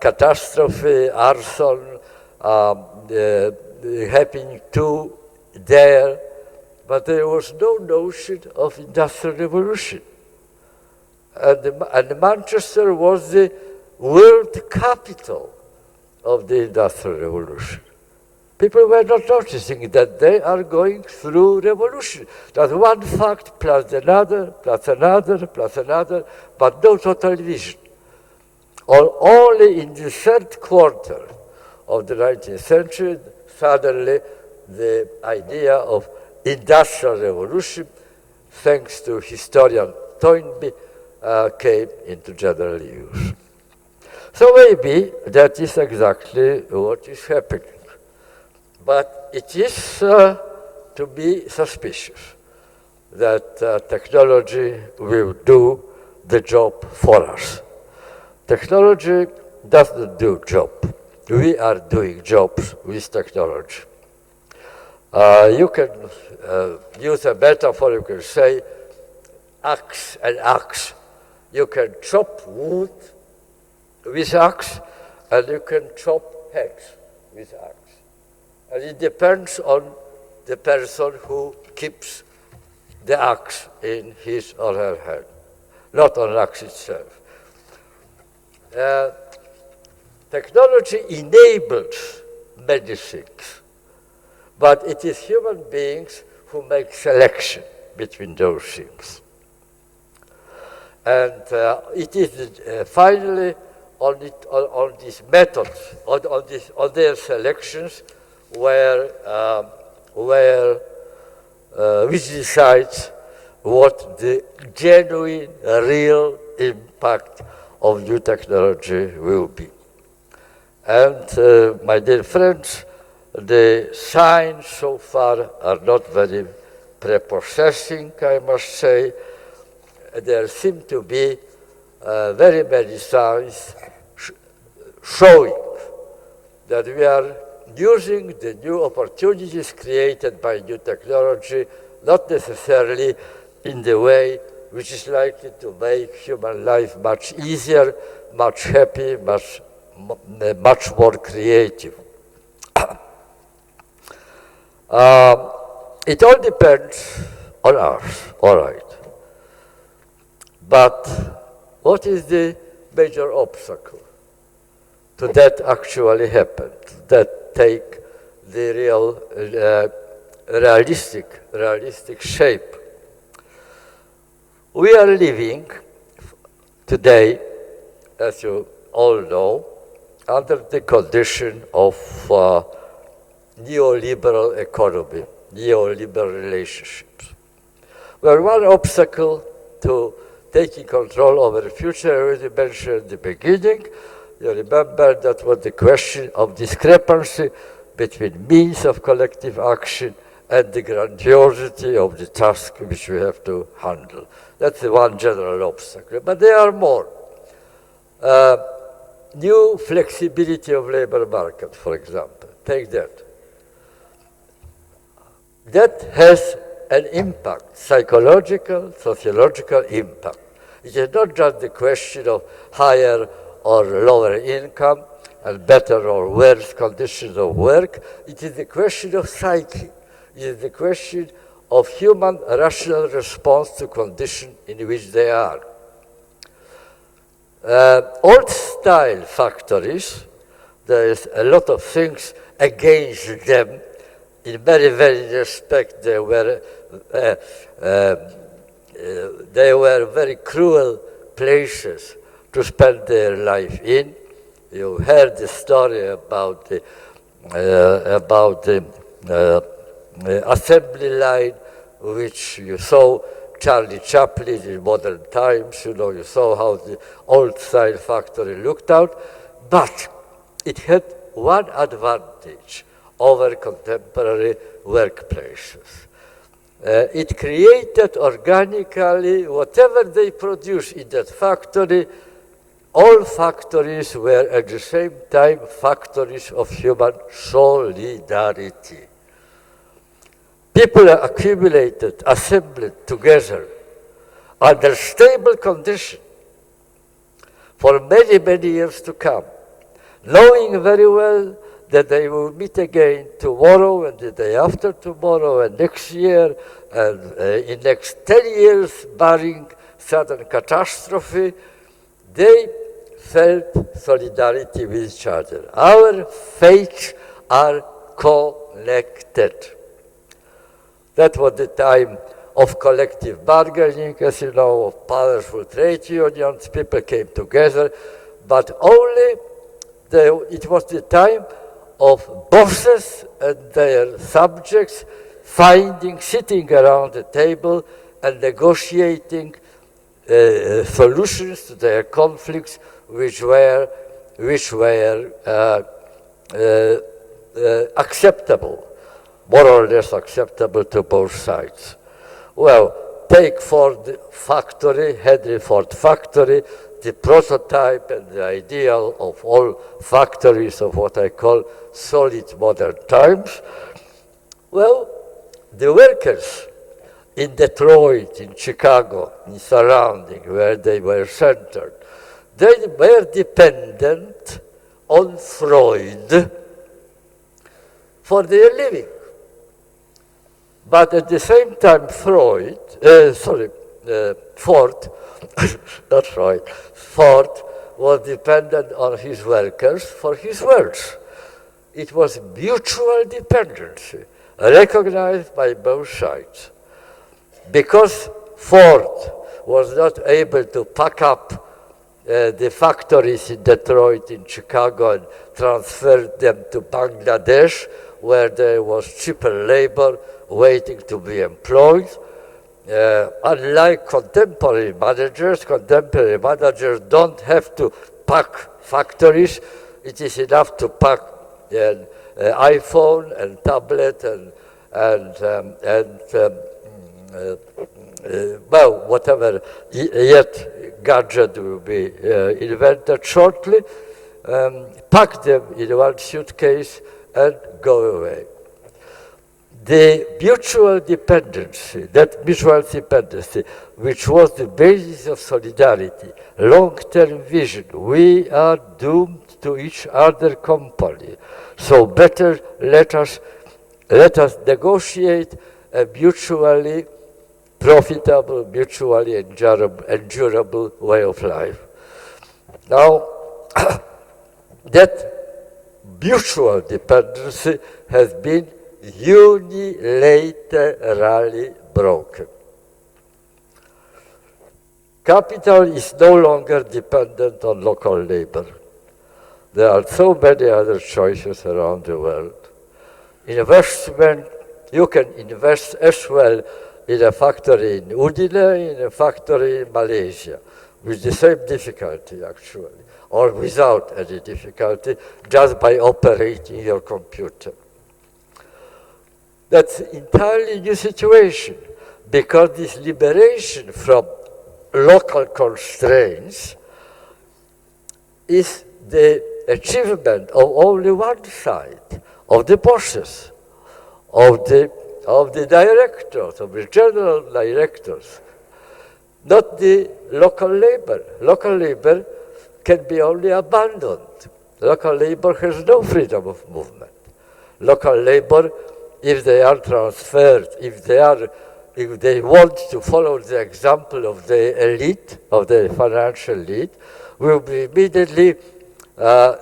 Speaker 3: catastrophe, arson, happening too there, but there was no notion of industrial revolution. And Manchester was the world capital of the industrial revolution. People were not noticing that they are going through revolution. That one fact plus another, plus another, plus another, but no total vision. Only in the third quarter of the 19th century, suddenly the idea of industrial revolution, thanks to historian Toynbee, came into general use. So maybe that is exactly what is happening. But it is to be suspicious that technology will do the job for us. Technology doesn't do job. We are doing jobs with technology. You can use a metaphor, you can say axe and axe. You can chop wood with axe, and you can chop heads with axe. And it depends on the person who keeps the axe in his or her hand, not on axe itself. Technology enables many things, but it is human beings who make selection between those things. And it is finally on these methods, on their selections, where which decides what the genuine, real impact of new technology will be. And my dear friends, the signs so far are not very prepossessing, I must say. There seem to be very many signs showing that we are using the new opportunities created by new technology, not necessarily in the way which is likely to make human life much easier, much happier, much more creative. It all depends on us, all right. But what is the major obstacle to that actually happen, that take the real realistic shape? We are living today, as you all know, under the condition of neoliberal economy, neoliberal relationships, where one obstacle to taking control over the future, I already mentioned at the beginning. You remember that was the question of discrepancy between means of collective action and the grandiosity of the task which we have to handle. That's the one general obstacle, but there are more. New flexibility of labor market, for example, take that. That has an impact, psychological, sociological impact. It is not just the question of higher or lower income and better or worse conditions of work. It is the question of psyche. It is the question of human rational response to conditions in which they are. Old-style factories, there is a lot of things against them. In very, very respect, they were very cruel places to spend their life in. You heard the story about the assembly line, which you saw Charlie Chaplin in modern times, you know, you saw how the old-style factory looked out, but it had one advantage over contemporary workplaces. It created organically whatever they produced in that factory. All factories were at the same time factories of human solidarity. People are accumulated, assembled together under stable condition for many, many years to come, knowing very well that they will meet again tomorrow and the day after tomorrow and next year and in next 10 years, barring sudden catastrophe. They felt solidarity with each other. Our fates are connected. That was the time of collective bargaining, as you know, of powerful trade unions. People came together, but only it was the time of bosses and their subjects sitting around the table and negotiating solutions to their conflicts, which were acceptable, more or less acceptable to both sides. Well, take Ford factory, Henry Ford factory, the prototype and the ideal of all factories of what I call solid modern times. Well, the workers in Detroit, in Chicago, in surrounding where they were centered, they were dependent on Freud for their living. But at the same time, Ford, not Freud, Ford was dependent on his workers for his works. It was mutual dependency, recognized by both sides. Because Ford was not able to pack up the factories in Detroit, in Chicago, and transfer them to Bangladesh, where there was cheaper labor waiting to be employed. Unlike contemporary managers don't have to pack factories. It is enough to pack an iPhone and tablet well, whatever yet gadget will be invented shortly, pack them in one suitcase and go away. The mutual dependency, which was the basis of solidarity, long-term vision, we are doomed to each other company. So better let us negotiate a mutually profitable, mutually endurable way of life. Now, that mutual dependency has been unilaterally broken. Capital is no longer dependent on local labor. There are so many other choices around the world. Investment, you can invest as well in a factory in Udine, in a factory in Malaysia, with the same difficulty actually, or without any difficulty, just by operating your computer. That's an entirely new situation, because this liberation from local constraints is the achievement of only one side, of the bosses, of the directors, of the general directors, not the local labor. Local labor can be only abandoned. Local labor has no freedom of movement. Local labor, if they are transferred, if they want to follow the example of the elite, of the financial elite, will be immediately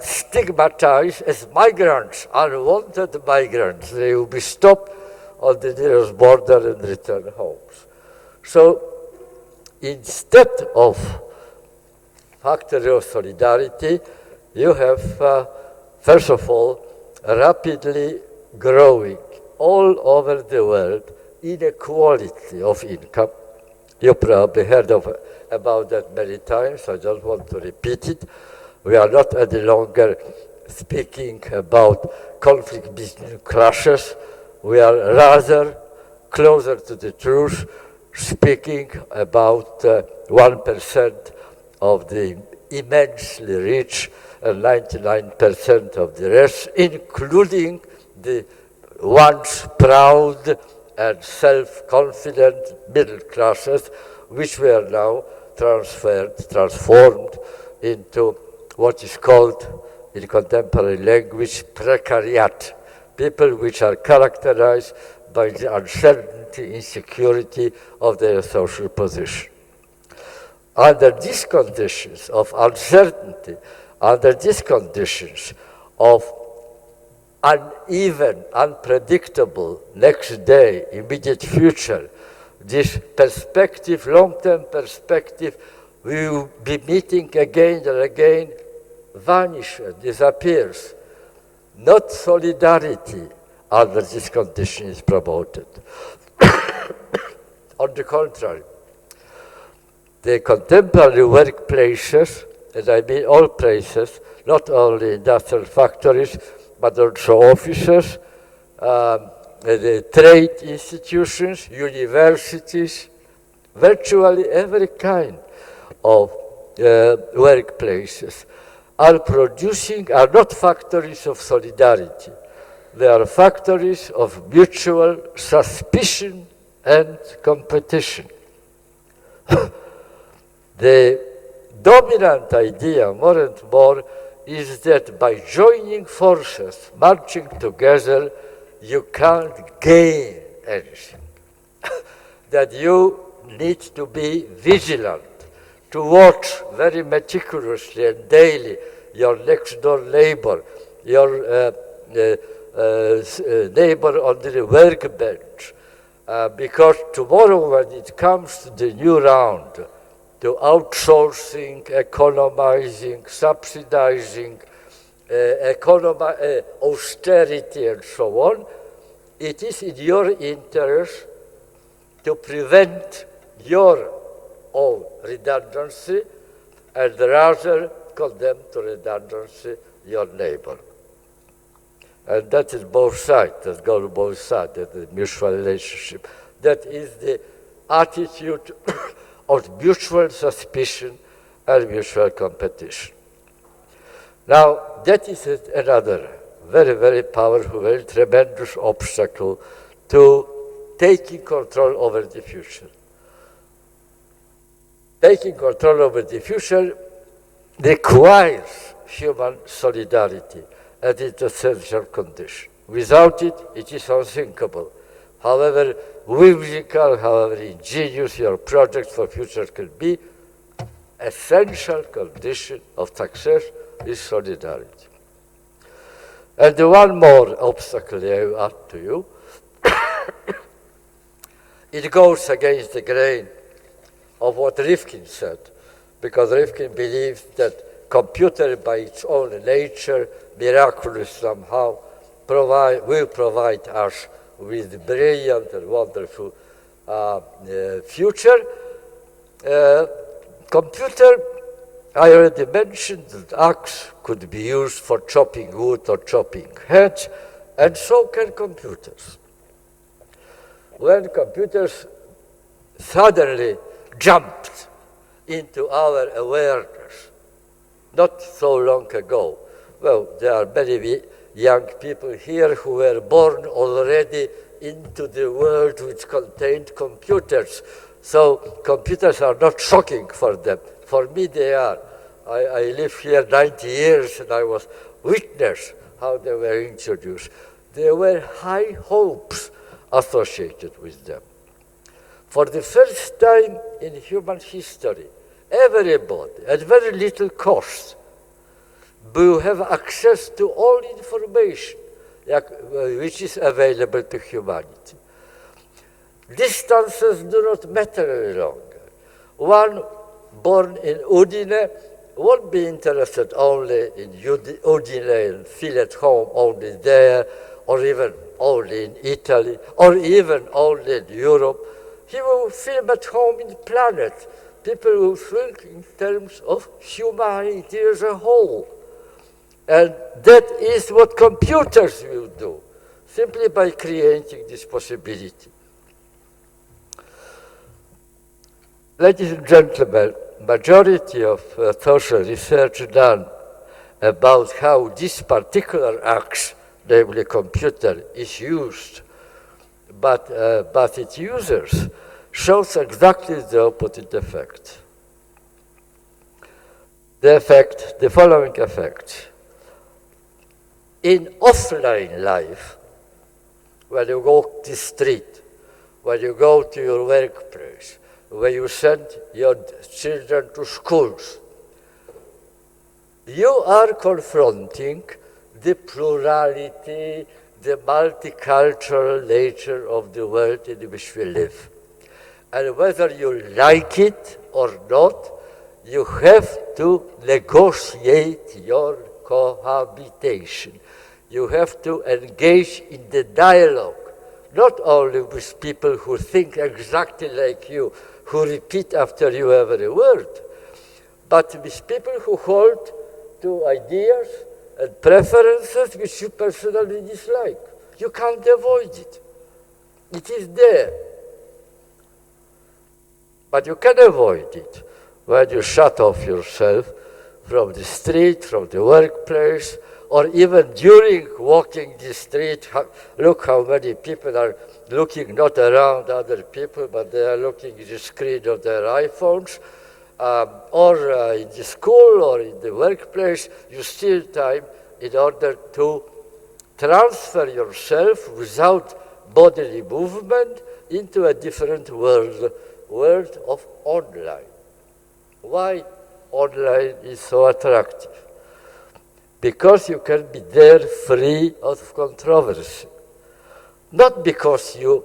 Speaker 3: stigmatized as migrants, unwanted migrants. They will be stopped on the nearest border and return homes. So instead of factory of solidarity, you have, first of all, rapidly growing all over the world inequality of income, You probably heard about that many times. I don't want to repeat it. We are not any longer speaking about conflict between classes. We are rather closer to the truth, speaking about 1% of the immensely rich and 99% of the rest, including the once proud and self-confident middle classes, which were now transformed into what is called, in contemporary language, precariat, people which are characterized by the uncertainty, insecurity of their social position. Under these conditions of uncertainty, under these conditions of uneven, unpredictable next day, immediate future, this perspective, long-term perspective, we will be meeting again and again, vanishes, disappears. Not solidarity under this condition is promoted. On the contrary, the contemporary workplaces, and I mean all places, not only industrial factories, but also offices, the trade institutions, universities, virtually every kind of workplaces are not factories of solidarity. They are factories of mutual suspicion and competition. The dominant idea, more and more, is that by joining forces, marching together, you can't gain anything. That you need to be vigilant, to watch very meticulously and daily your next door neighbor, your neighbor on the workbench, because tomorrow when it comes to the new round, to outsourcing, economizing, subsidizing, austerity and so on, it is in your interest to prevent your own redundancy and rather condemn to redundancy your neighbor. And that is both sides, that goes both sides, that is mutual relationship. That is the attitude of mutual suspicion and mutual competition. Now, that is another very, very powerful, very tremendous obstacle to taking control over the future. Taking control over the future requires human solidarity, and it's an essential condition. Without it, it is unthinkable. However whimsical, however ingenious your project for future can be, essential condition of success is solidarity. And one more obstacle I will add to you. It goes against the grain of what Rifkin said, because Rifkin believes that computer by its own nature, miraculous somehow, will provide us with brilliant and wonderful future. Computer, I already mentioned that axe could be used for chopping wood or chopping heads, and so can computers. When computers suddenly jumped into our awareness, not so long ago, well, there are many young people here who were born already into the world which contained computers. So computers are not shocking for them. For me, they are. I live here 90 years and I was witness how they were introduced. There were high hopes associated with them. For the first time in human history, everybody, at very little cost, will have access to all information which is available to humanity. Distances do not matter any longer. One born in Udine won't be interested only in Udine and feel at home only there, or even only in Italy, or even only in Europe. He will feel at home in the planet. People will think in terms of humanity as a whole. And that is what computers will do, simply by creating this possibility. Ladies and gentlemen, majority of social research done about how this particular axe, namely computer, is used, but its users, shows exactly the opposite effect. The following effect. In offline life, when you walk the street, when you go to your workplace, when you send your children to schools, you are confronting the plurality, the multicultural nature of the world in which we live. And whether you like it or not, you have to negotiate your cohabitation. You have to engage in the dialogue, not only with people who think exactly like you, who repeat after you every word, but with people who hold to ideas and preferences which you personally dislike. You can't avoid it. It is there. But you can avoid it when you shut off yourself from the street, from the workplace, or even during walking the street. Look how many people are looking not around other people, but they are looking at the screen of their iPhones, or in the school or in the workplace. You steal time in order to transfer yourself without bodily movement into a different world of online. Why online is so attractive? Because you can be there free of controversy. Not because you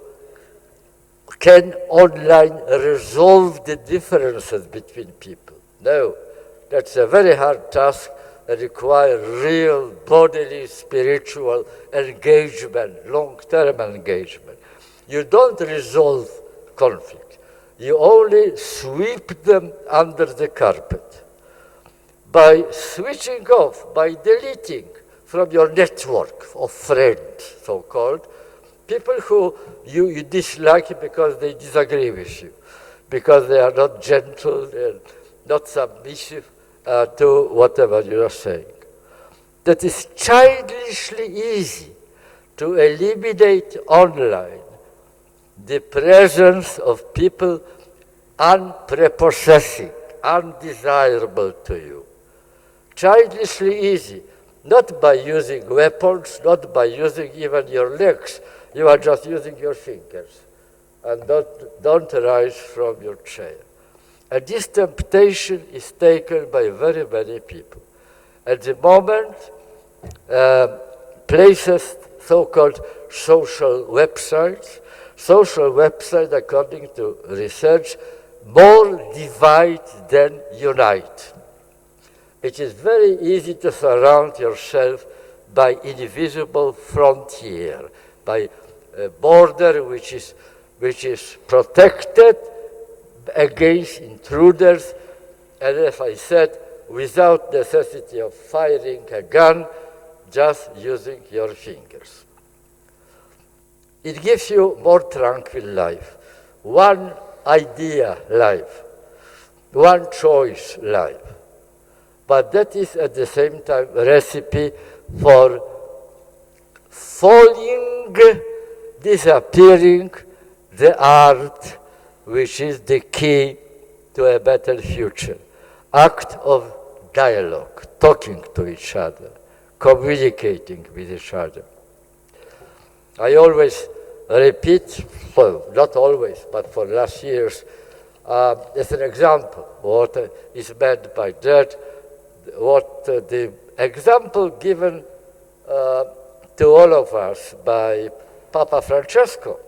Speaker 3: can online resolve the differences between people. No, that's a very hard task that requires real bodily, spiritual engagement, long-term engagement. You don't resolve conflict. You only sweep them under the carpet by switching off, by deleting from your network of friends, so-called, people who you dislike because they disagree with you, because they are not gentle and not submissive to whatever you are saying. That is childishly easy to eliminate online the presence of people unprepossessing, undesirable to you. Childishly easy, not by using weapons, not by using even your legs. You are just using your fingers. And don't rise from your chair. And this temptation is taken by very many people. At the moment, places, so-called social websites, according to research, more divide than unite. It is very easy to surround yourself by invisible frontier, by a border which is protected against intruders, and as I said, without necessity of firing a gun, just using your fingers. It gives you more tranquil life, one idea life, one choice life. But that is at the same time a recipe for falling, disappearing the art which is the key to a better future. Act of dialogue, talking to each other, communicating with each other. I always repeat, well, not always, but for last years, as an example, what is meant by that, what the example given to all of us by Papa Francesco.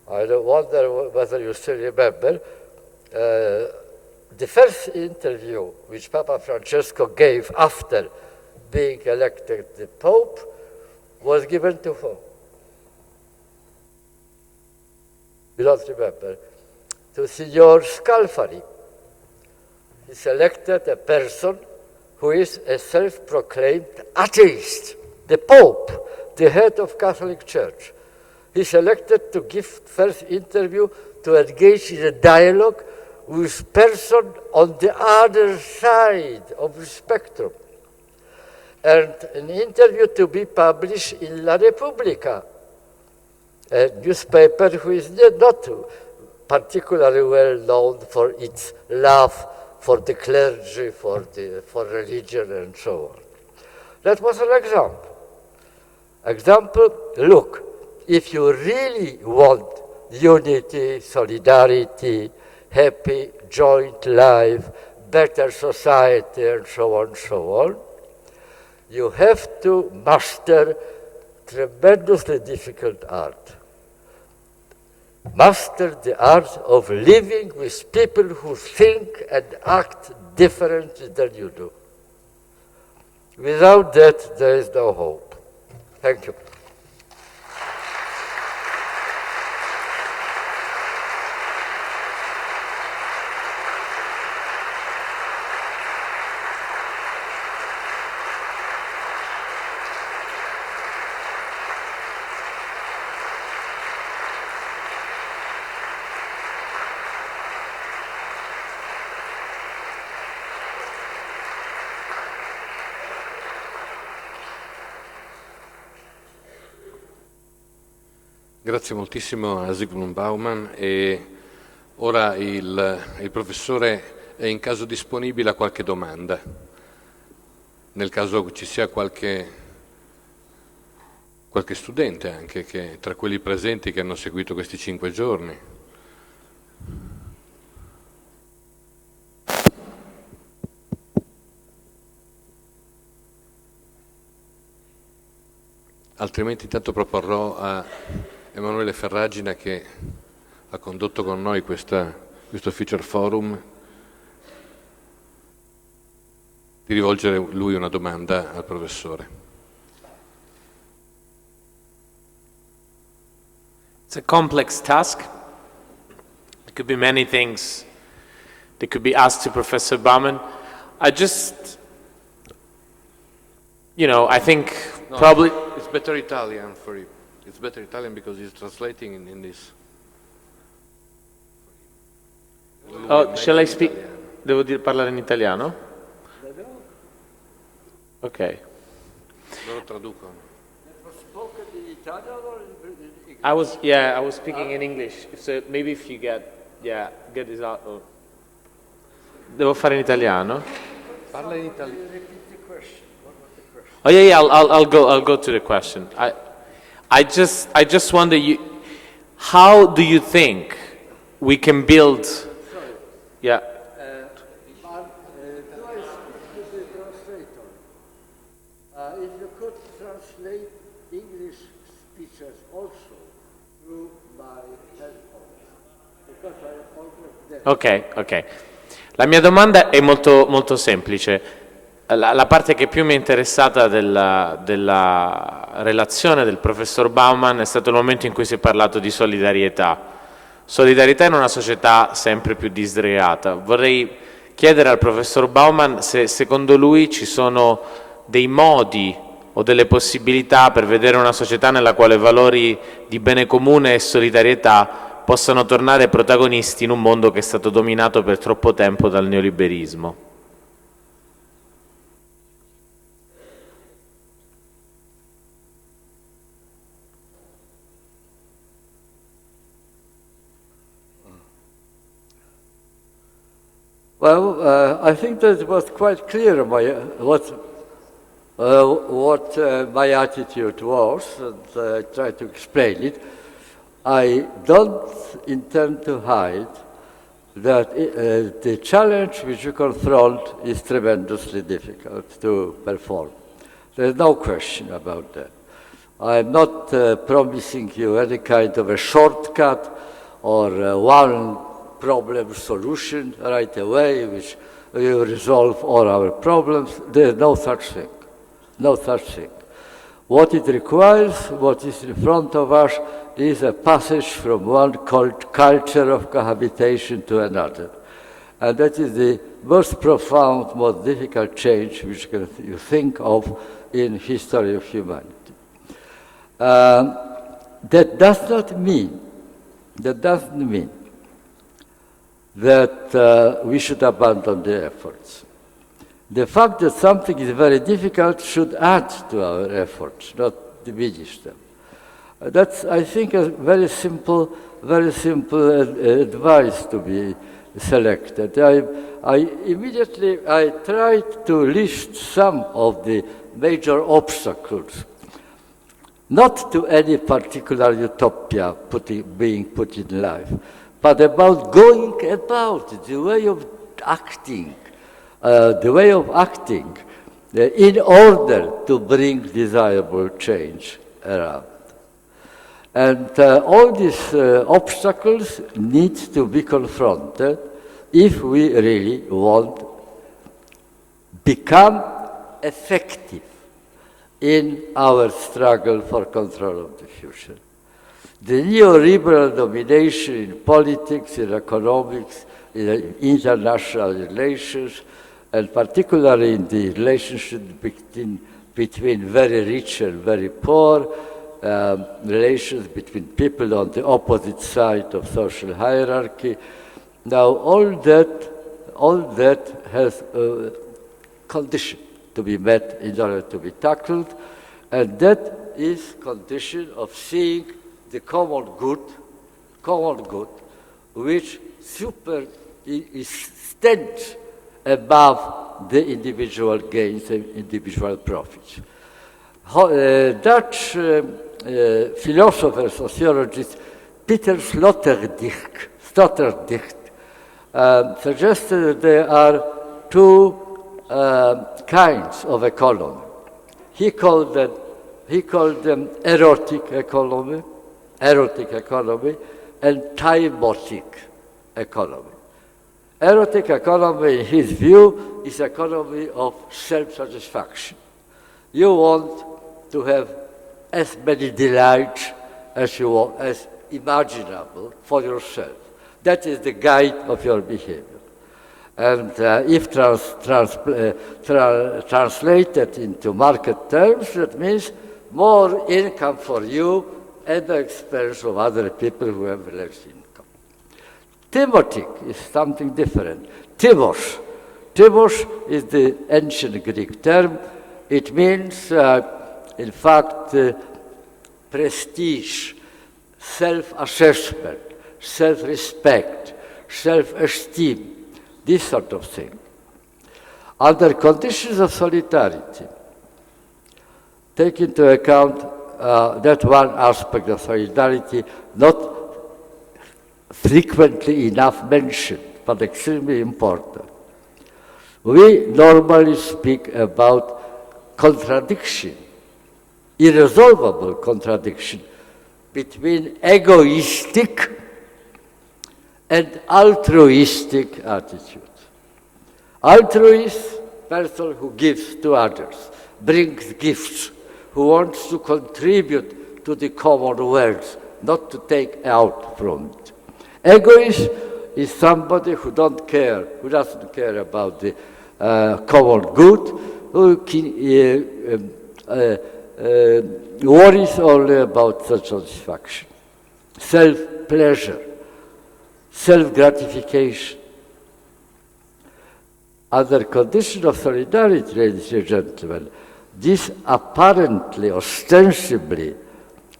Speaker 3: I wonder whether you still remember the first interview which Papa Francesco gave after being elected the Pope was given to whom? you don't remember, to Signor Scalfari. He selected a person who is a self-proclaimed atheist, the Pope, the head of Catholic Church. He selected to give first interview to engage in a dialogue with person on the other side of the spectrum. And an interview to be published in La Repubblica, a newspaper who is not particularly well known for its love for the clergy, for religion, and so on. That was an example. Look, if you really want unity, solidarity, happy, joint life, better society, and so on, you have to master tremendously difficult art. Master the art of living with people who think and act differently than you do. Without that, there is no hope. Thank you.
Speaker 1: Grazie moltissimo a Zygmunt Bauman e ora il professore è in caso disponibile a qualche domanda, nel caso ci sia qualche studente anche tra quelli presenti che hanno seguito questi 5 giorni. Altrimenti intanto proporrò a Emanuele Ferragina, che ha condotto con noi questo FutureForum, di rivolgere lui una domanda al professore.
Speaker 4: It's a complex task. There could be many things that could be asked to Professor Bauman. I think probably...
Speaker 1: It's better Italian for you. It's better Italian because he's translating in this.
Speaker 4: Oh, shall I speak? Devo parlare in italiano? Ok.
Speaker 1: Loro traducono.
Speaker 4: I was speaking in English. So maybe if you get this out. Oh. Devo fare in italiano?
Speaker 1: Parla in italiano.
Speaker 4: Oh yeah, I'll go to the question. I just wonder, how do you think we can build? Yeah.
Speaker 3: Do I speak to the translator? If you could translate English speeches also through my headphones, because I am already there.
Speaker 4: Ok. La mia domanda è molto, molto semplice. La parte che più mi è interessata della relazione del professor Bauman è stato il momento in cui si è parlato di solidarietà. Solidarietà in una società sempre più disgregata. Vorrei chiedere al professor Bauman se secondo lui ci sono dei modi o delle possibilità per vedere una società nella quale valori di bene comune e solidarietà possano tornare protagonisti in un mondo che è stato dominato per troppo tempo dal neoliberismo.
Speaker 3: Well, I think that it was quite clear what my attitude was, and I tried to explain it. I don't intend to hide that the challenge which you confront is tremendously difficult to perform. There's no question about that. I'm not promising you any kind of a shortcut or one problem solution right away, which will resolve all our problems. There's no such thing. No such thing. What it requires, what is in front of us, is a passage from one culture of cohabitation to another. And that is the most profound, most difficult change which you think of in history of humanity. That doesn't mean that we should abandon the efforts. The fact that something is very difficult should add to our efforts, not diminish them. That's, I think, a very simple advice to be selected. I tried to list some of the major obstacles, not to any particular utopia being put in life, but about going about the way of acting, in order to bring desirable change around. And all these obstacles need to be confronted if we really want to become effective in our struggle for control of the future. The neoliberal domination in politics, in economics, in international relations, and particularly in the relationship between very rich and very poor, relations between people on the opposite side of social hierarchy. Now, all that has a condition to be met in order to be tackled, and that is condition of seeing the common good, which stands above the individual gains and individual profits. Dutch philosopher, sociologist Peter Sloterdijk suggested that there are two kinds of economy. He called them erotic economy, and thymotic economy. Erotic economy, in his view, is economy of self-satisfaction. You want to have as many delights as you want, as imaginable for yourself. That is the guide of your behavior. And if translated into market terms, that means more income for you at the expense of other people who have less income. Thymotic is something different. Thymos is the ancient Greek term. It means, in fact, prestige, self-assessment, self-respect, self-esteem, this sort of thing. Under conditions of solidarity, take into account that one aspect of solidarity not frequently enough mentioned, but extremely important. We normally speak about contradiction, irresolvable contradiction between egoistic and altruistic attitude. Altruist, person who gives to others, brings gifts, who wants to contribute to the commonwealth, not to take out from it. Egoist is somebody who doesn't care about the common good, who worries only about satisfaction, self-pleasure, self-gratification. Under condition of solidarity, ladies and gentlemen, these apparently, ostensibly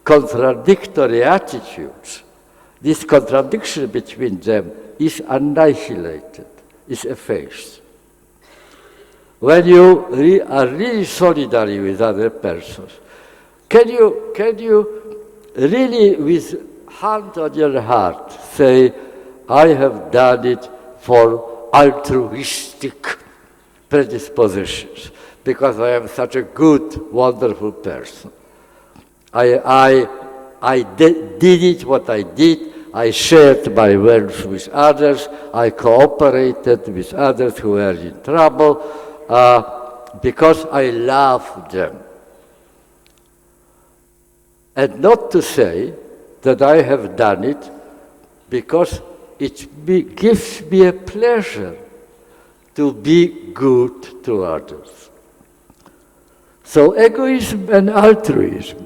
Speaker 3: contradictory attitudes, this contradiction between them is annihilated, is effaced. When you are really solidary with other persons, can you really, with hand on your heart, say, I have done it for altruistic predispositions, because I am such a good, wonderful person. I did it, what I did. I shared my wealth with others. I cooperated with others who were in trouble because I love them. And not to say that I have done it because it gives me a pleasure to be good to others. So egoism and altruism,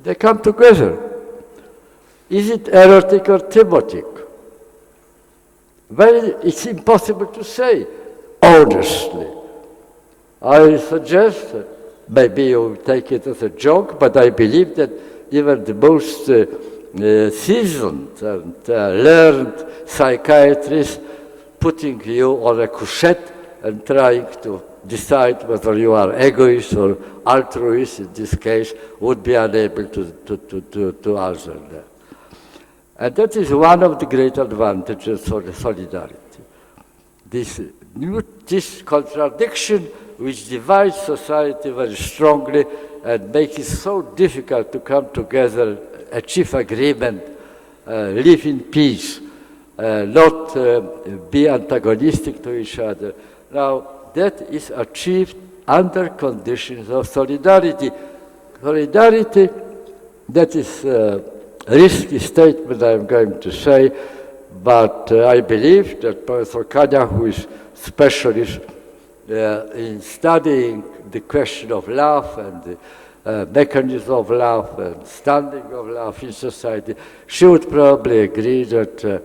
Speaker 3: they come together. Is it erotic or themotic? Well, it's impossible to say, honestly. I suggest, maybe you take it as a joke, but I believe that even the most seasoned and learned psychiatrist putting you on a couchette and trying to decide whether you are egoist or altruist in this case would be unable to answer that. And that is one of the great advantages of the solidarity. This contradiction which divides society very strongly and makes it so difficult to come together, achieve agreement, live in peace, not be antagonistic to each other. Now, that is achieved under conditions of solidarity. Solidarity, that is a risky statement I'm going to say, but I believe that Professor Kanya, who is specialist in studying the question of love and the mechanism of love and standing of love in society, she would probably agree that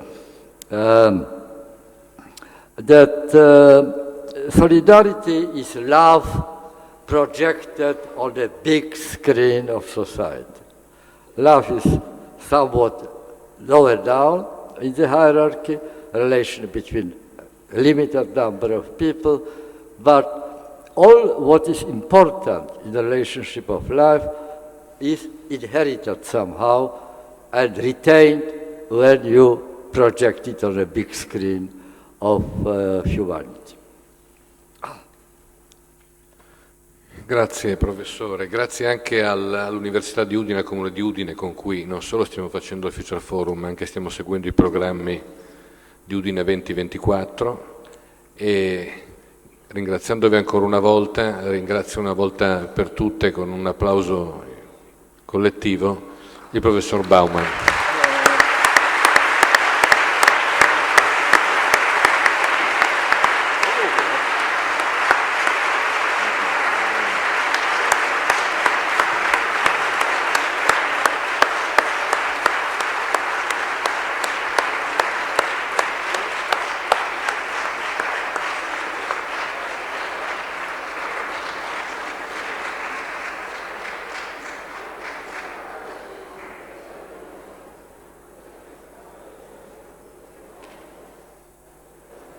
Speaker 3: solidarity is love projected on the big screen of society. Love is somewhat lower down in the hierarchy, relation between a limited number of people, but all what is important in the relationship of life is inherited somehow and retained when you project it on a big screen of humanity.
Speaker 1: Grazie professore, grazie anche all'Università di Udine, al Comune di Udine, con cui non solo stiamo facendo il Future Forum, ma anche stiamo seguendo i programmi di Udine 2024 e ringraziandovi ancora una volta, ringrazio una volta per tutte con un applauso collettivo il professor Bauman.